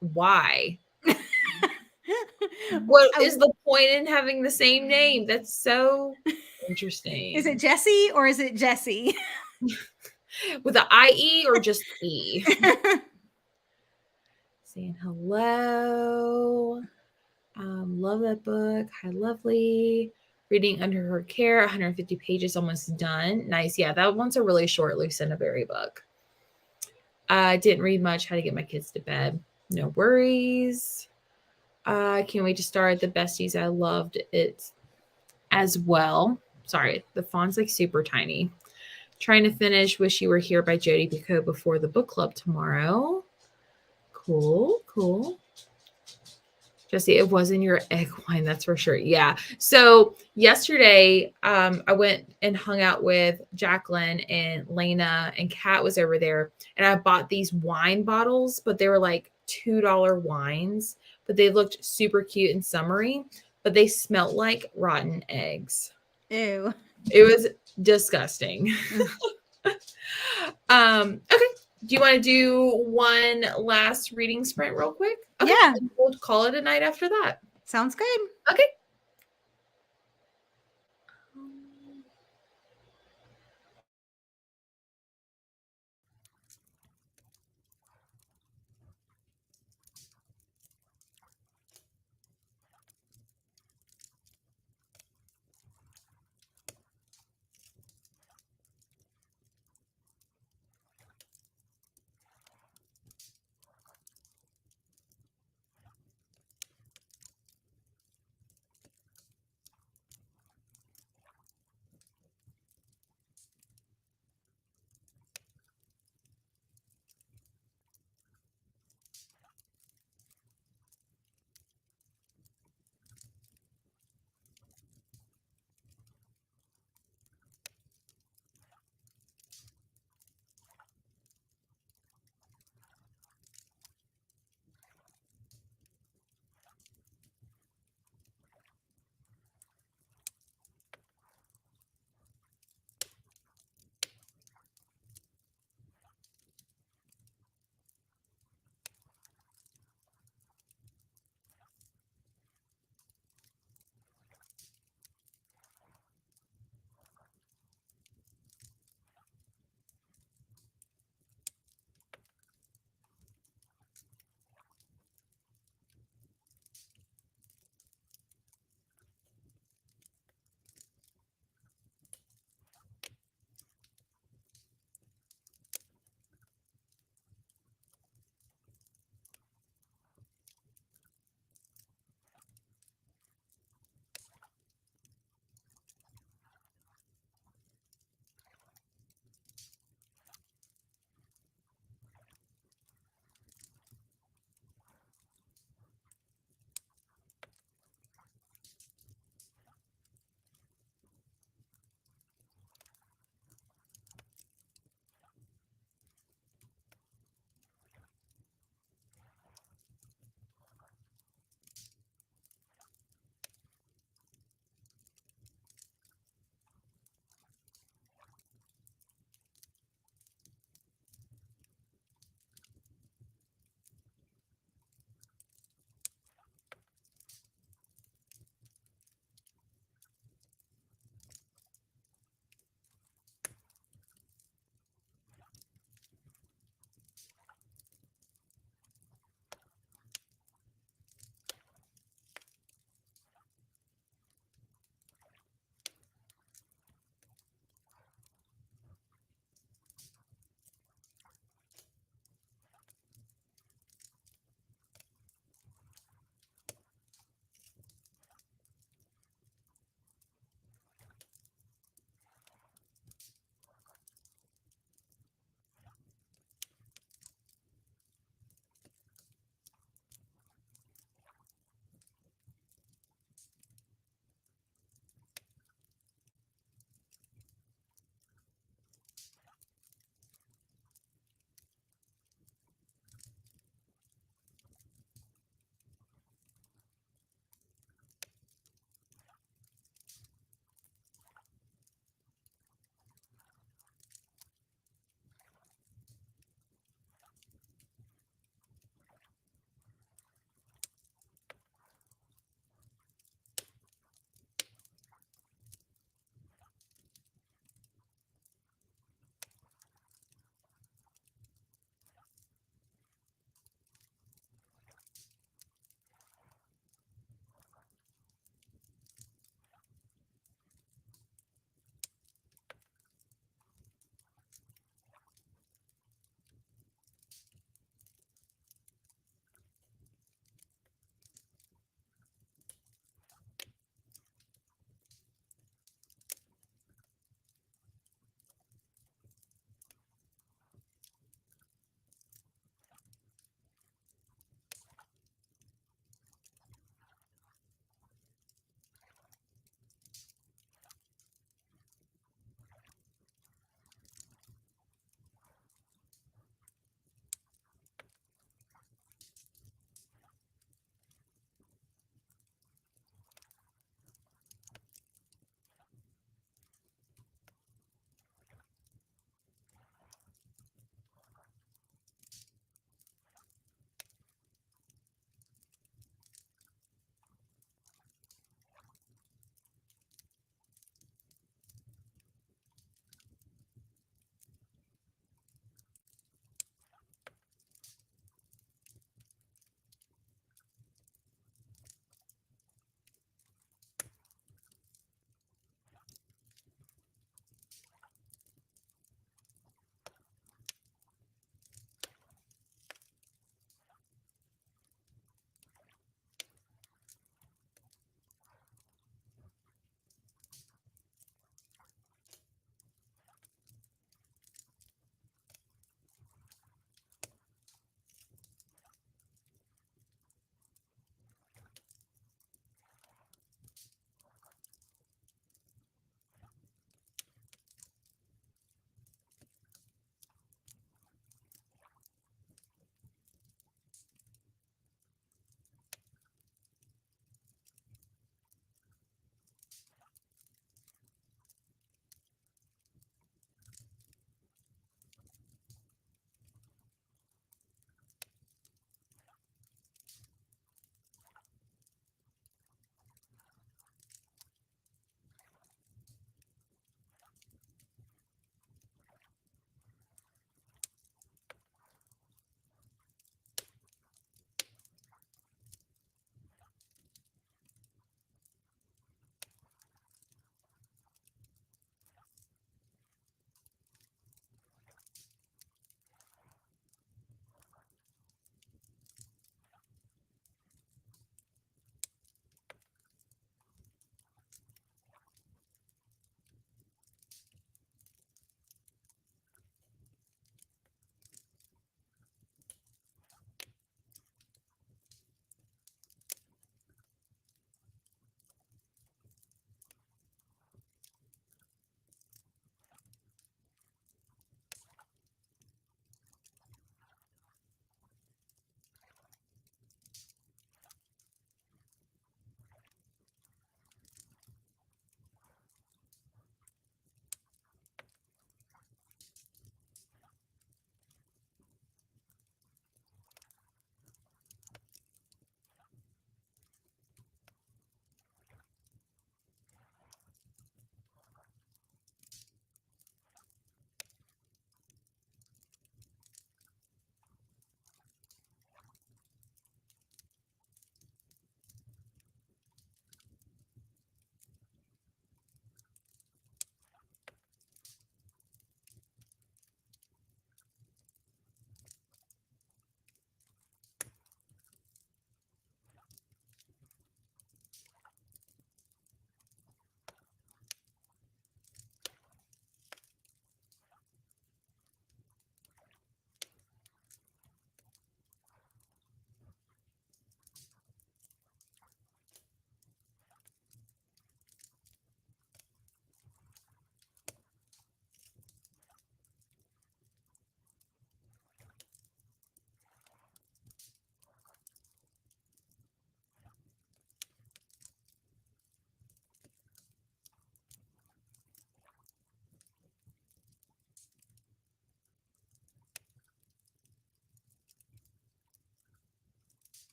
Why? What is the point in having the same name? That's so interesting. Is it Jessie or is it Jessie? With the IE or just E? Saying hello. Love that book. Hi, lovely. Reading Under Her Care, 150 pages, almost done. Nice. Yeah, that one's a really short Lucinda Berry book. Didn't read much. How to get my kids to bed. No worries. Can't wait to start the besties. I loved it as well. Sorry, the font's like super tiny. Trying to finish Wish You Were Here by Jodi Picoult before the book club tomorrow. Cool. Jesse, it wasn't your egg wine, that's for sure. Yeah. So yesterday, I went and hung out with Jacqueline and Lena, and Kat was over there. And I bought these wine bottles, but they were like $2 wines, but they looked super cute and summery, but they smelled like rotten eggs. Ew. It was disgusting. Okay. Do you want to do one last reading sprint real quick? Okay. Yeah. And we'll call it a night after that. Sounds good. Okay.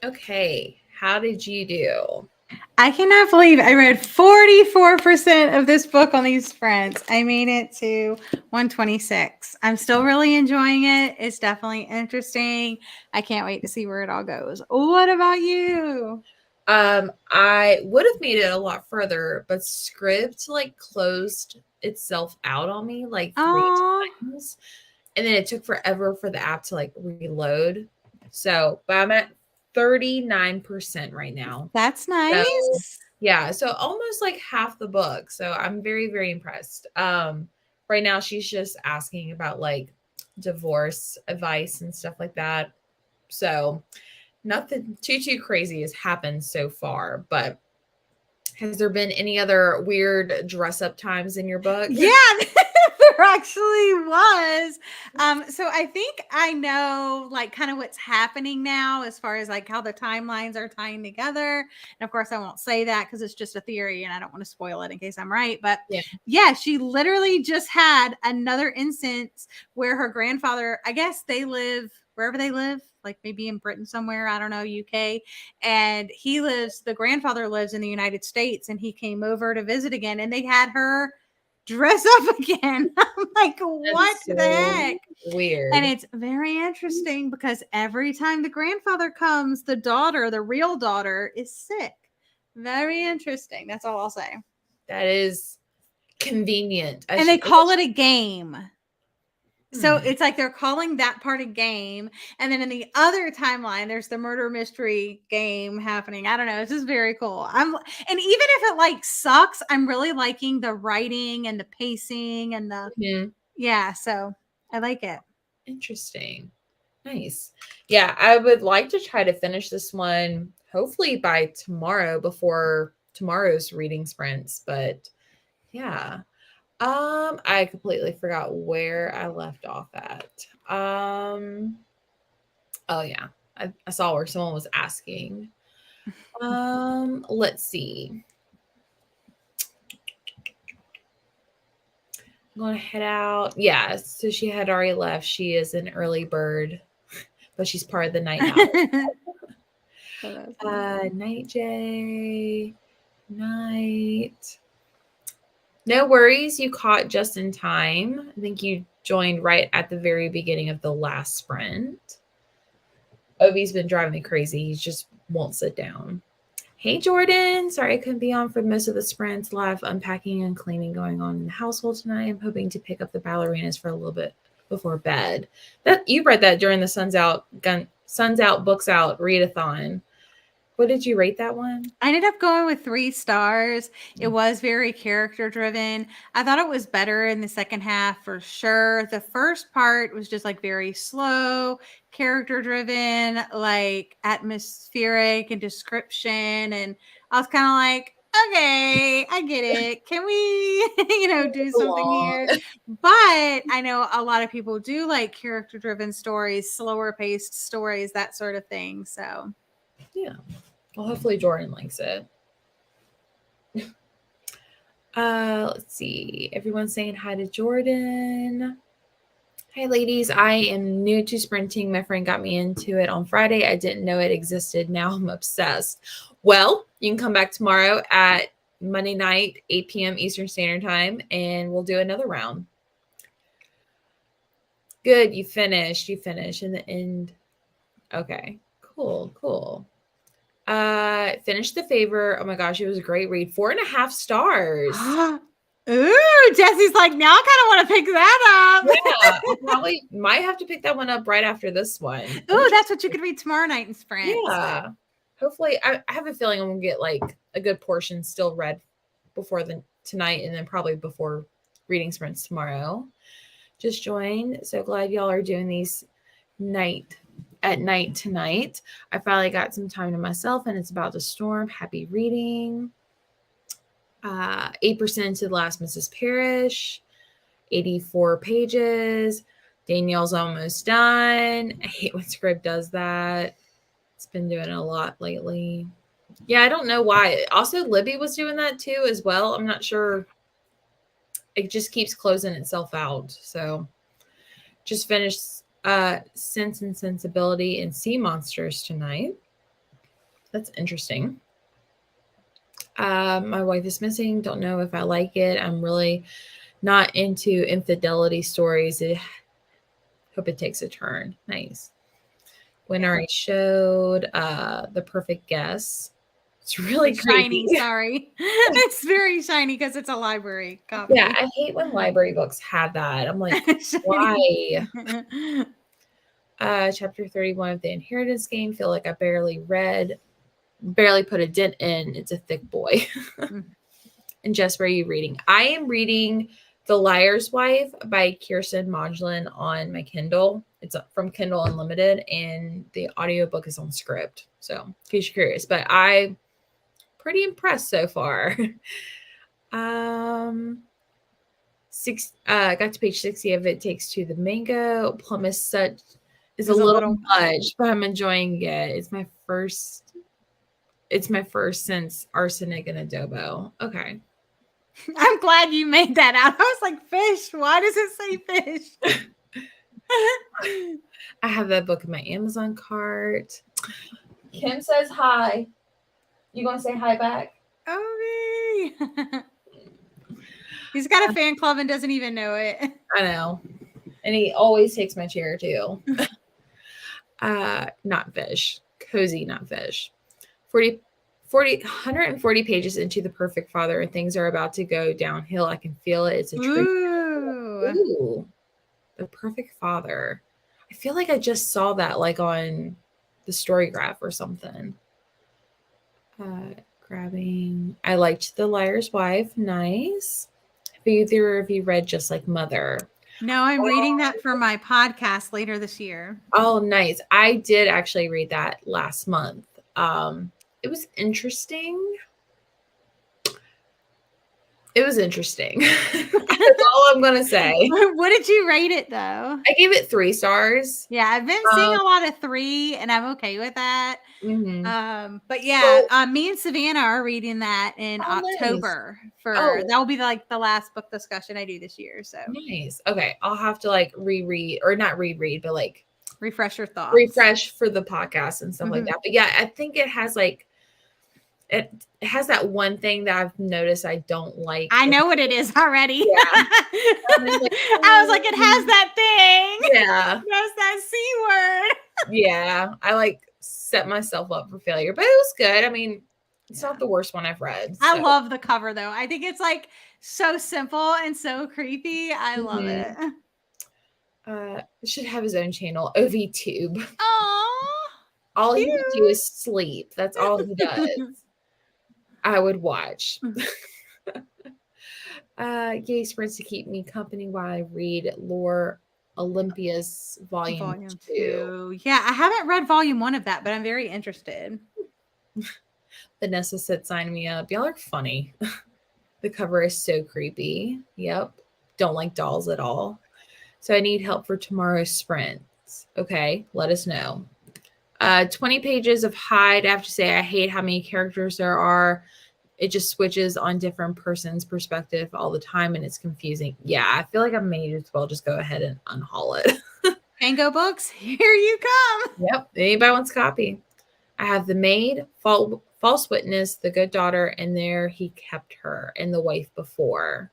Okay. How did you do? I cannot believe I read 44% of this book on these sprints. I made it to 126. I'm still really enjoying it. It's definitely interesting. I can't wait to see where it all goes. What about you? I would have made it a lot further, but Script like closed itself out on me like three Oh, times. And then it took forever for the app to like reload. So, but I'm at 39% right now. that's So nice. yeah, so almost like half the book. So I'm very, very impressed. Right now she's just asking about like divorce advice and stuff like that. So nothing too crazy has happened so far, but has there been any other weird dress up times in your book? Yeah, there actually was. So I think I know like kind of what's happening now as far as like how the timelines are tying together. And of course, I won't say that because it's just a theory and I don't want to spoil it in case I'm right. But Yeah. yeah, she literally just had another instance where her grandfather, I guess they live wherever they live, like maybe in Britain somewhere, I don't know, UK. And the grandfather lives in the United States and he came over to visit again and they had her dress up again. I'm like, That what is the so heck? And weird. it's very interesting because every time the grandfather comes, the real daughter, is sick. Very interesting. That's all I'll say. That is convenient. And they call it a game. So Hmm. it's like they're calling that part a game. And then in the other timeline, there's the murder mystery game happening. I don't know. It's just very cool. And even if it like sucks, I'm really liking the writing and the pacing and Mhm. yeah, so I like it. Interesting. Nice. Yeah, I would like to try to finish this one hopefully by tomorrow before tomorrow's reading sprints, but yeah. I completely forgot where I left off at. Oh yeah. I saw where someone was asking. Let's see. I'm gonna head out. Yeah, so she had already left. She is an early bird, but she's part of the night owl. So that's funny. Night J. Night. No worries, you caught just in time. I think you joined right at the very beginning of the last sprint. Obi's been driving me crazy. He just won't sit down. Hey Jordan, sorry I couldn't be on for most of the sprints. Live unpacking and cleaning going on in the household tonight. I'm hoping to pick up the ballerinas for a little bit before bed. That you read that during the Suns Out Books Out readathon. What did you rate that one? I ended up going with 3 stars. It was very character driven. I thought it was better in the second half for sure. The first part was just like very slow, character driven, like atmospheric and description. And I was kind of like, okay, I get it. Can we, do something Long. here? But I know a lot of people do like character driven stories, slower paced stories, that sort of thing. So Yeah. Well, hopefully Jordan likes it. Let's see. Everyone's saying hi to Jordan. Hi, ladies. I am new to sprinting. My friend got me into it on Friday. I didn't know it existed. Now I'm obsessed. Well, you can come back tomorrow at Monday night, 8 p.m. Eastern Standard Time, and we'll do another round. Good. You finished. You finished in the end. Okay. Cool. Finished The Favor. Oh my gosh, it was a great read. 4.5 stars. Ooh, Jesse's like, now I kind of want to pick that Yeah, up. I probably might have to pick that one up right after this one. Ooh, that's what you could read tomorrow night in sprints. Yeah. Hopefully, I have a feeling I'm gonna get like a good portion still read before the tonight, and then probably before reading sprints tomorrow. Just joined. So glad y'all are doing these night at night tonight. I finally got some time to myself, and it's about to storm. Happy reading. 8% to the last Mrs. Parrish. 84 pages. Danielle's almost done. I hate when Scrib does that. It's been doing it a lot lately. Yeah, I don't know why. Also, Libby was doing that too as well. I'm not sure. It just keeps closing itself out. So just finished Sense and Sensibility and Sea Monsters tonight. That's interesting. My wife is missing. Don't know if I like it. I'm really not into infidelity stories. Hope it takes a turn. Nice. When Yeah. I showed The Perfect Guess. It's really It's creepy. shiny, sorry. It's very shiny because it's a library Yeah, copy. I hate when library books have that. I'm like, Shiny. why? Chapter 31 of The Inheritance Game. Feel like I barely put a dent in. It's a thick boy. And Jess, where are you reading? I am reading The Liar's Wife by Kirsten Modulin on my Kindle. It's from Kindle Unlimited, and the audiobook is on Script. So, in case you're curious, but I'm pretty impressed so far. Got to page 60 of It Takes Two. The mango plum is a It's a little little much, but I'm enjoying it. It's my first since arsenic and adobo. Okay. I'm glad you made that out. I was like, fish. Why does it say fish? I have that book in my Amazon cart. Kim says hi. You gonna say hi back? Okay. He's got a fan club and doesn't even know it. I know. And he always takes my chair too. Not fish. Cozy, not fish. 140 pages into The Perfect Father, and things are about to go downhill. I can feel it. It's a truth. Ooh. The Perfect Father. I feel like I just saw that like on the story graph or something. Grabbing. I liked The Liar's Wife. Nice. Have either of you read Just Like Mother? No, I'm reading that for my podcast later this year. Oh, nice. I did actually read that last month. It was interesting. It was interesting. That's all I'm gonna say. What did you rate it though? I gave it 3 stars. Yeah, I've been seeing a lot of 3, and I'm okay with that. Mhm. But yeah, So me and Savannah are reading that in oh, nice. October Oh, that will be like the last book discussion I do this year. So nice. Okay, I'll have to like reread or not reread, but like refresh your thoughts. refresh for the podcast and stuff like Mhm. that. But yeah, I think it has like it has that one thing that I've noticed I don't like. I know what it is already. Yeah. I'm just like, I was like, it has that thing. yeah. It has that C word. Yeah. I like set myself up for failure, but it was good. I mean, it's not the worst one I've read. I So. love the cover though. I think it's like so simple and so creepy. I love it. Should have his own channel, OV Tube. Oh, All cute. he would do is sleep. That's all he does. I would watch. Yay, sprints to keep me company while I read Lore Olympias Volume 2. Yeah, I haven't read volume 1 of that, but I'm very interested. Vanessa said, sign me up. Y'all are funny. The cover is so creepy. Yep. Don't like dolls at all. So I need help for tomorrow's sprints. Okay, let us know. 20 pages of Hyde. I have to say, I hate how many characters there are. It just switches on different person's perspective all the time, and it's confusing. Yeah, I feel like I may as well just go ahead and unhaul it. Tango Books, here you come. Yep, anybody wants a copy. I have The Maid, False Witness, The Good Daughter, and There He Kept Her, and The Wife Before.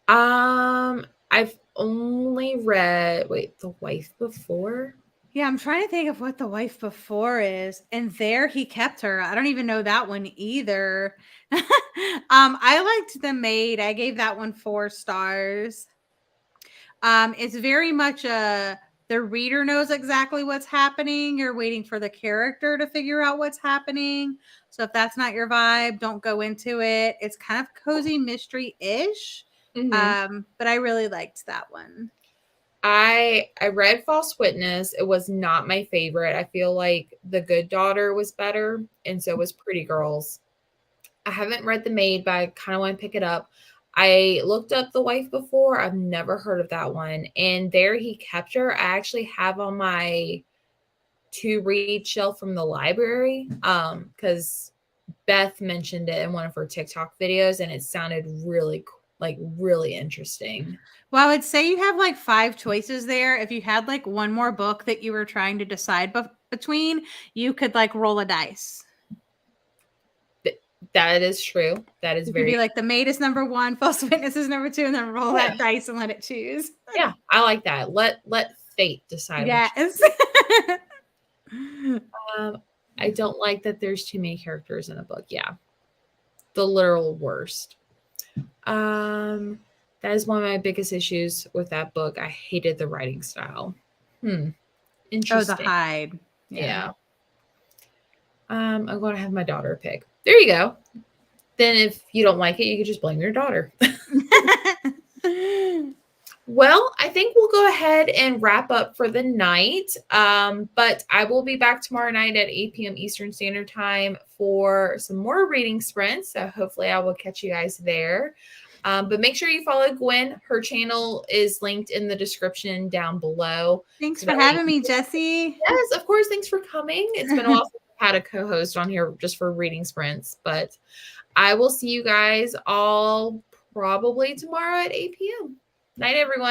I've only read The Wife Before. Yeah, I'm trying to think of what The Wife Before is, and There He Kept Her. I don't even know that one either. I liked The Maid. I gave that one 4 stars. It's very much the reader knows exactly what's happening. You're waiting for the character to figure out what's happening. So if that's not your vibe, don't go into it. It's kind of cozy mystery-ish. But I really liked that one. I read False Witness. It was not my favorite. I feel like The Good Daughter was better, and so was Pretty Girls. I haven't read The Maid, but I kind of want to pick it up. I looked up The Wife Before. I've never heard of that one. And There He Kept Her, I actually have on my to read shelf from the library because Beth mentioned it in one of her TikTok videos, and it sounded really interesting. Well, I would say you have like 5 choices there. If you had like one more book that you were trying to decide between, you could like roll a dice. That is true. That is You could very be like, the maid is number 1, false witness is number 2, and then roll that dice and let it choose. Yeah, I like that. Let fate decide. Yes. I don't like that there's too many characters in a book. Yeah. The literal worst. That is one of my biggest issues with that book. I hated the writing style. Oh, Interesting. the hide. Yeah. I'm going to have my daughter pick. There you go. Then if you don't like it, you can just blame your daughter. Well, I think we'll go ahead and wrap up for the night. But I will be back tomorrow night at 8 p.m. Eastern Standard Time for some more reading sprints. So hopefully I will catch you guys there. But make sure you follow Gwen. Her channel is linked in the description down below. Thanks for having me, Jessie. Yes, of course. Thanks for coming. It's been a while since I've had a co-host on here just for reading sprints. But I will see you guys all probably tomorrow at 8 p.m. Night, everyone.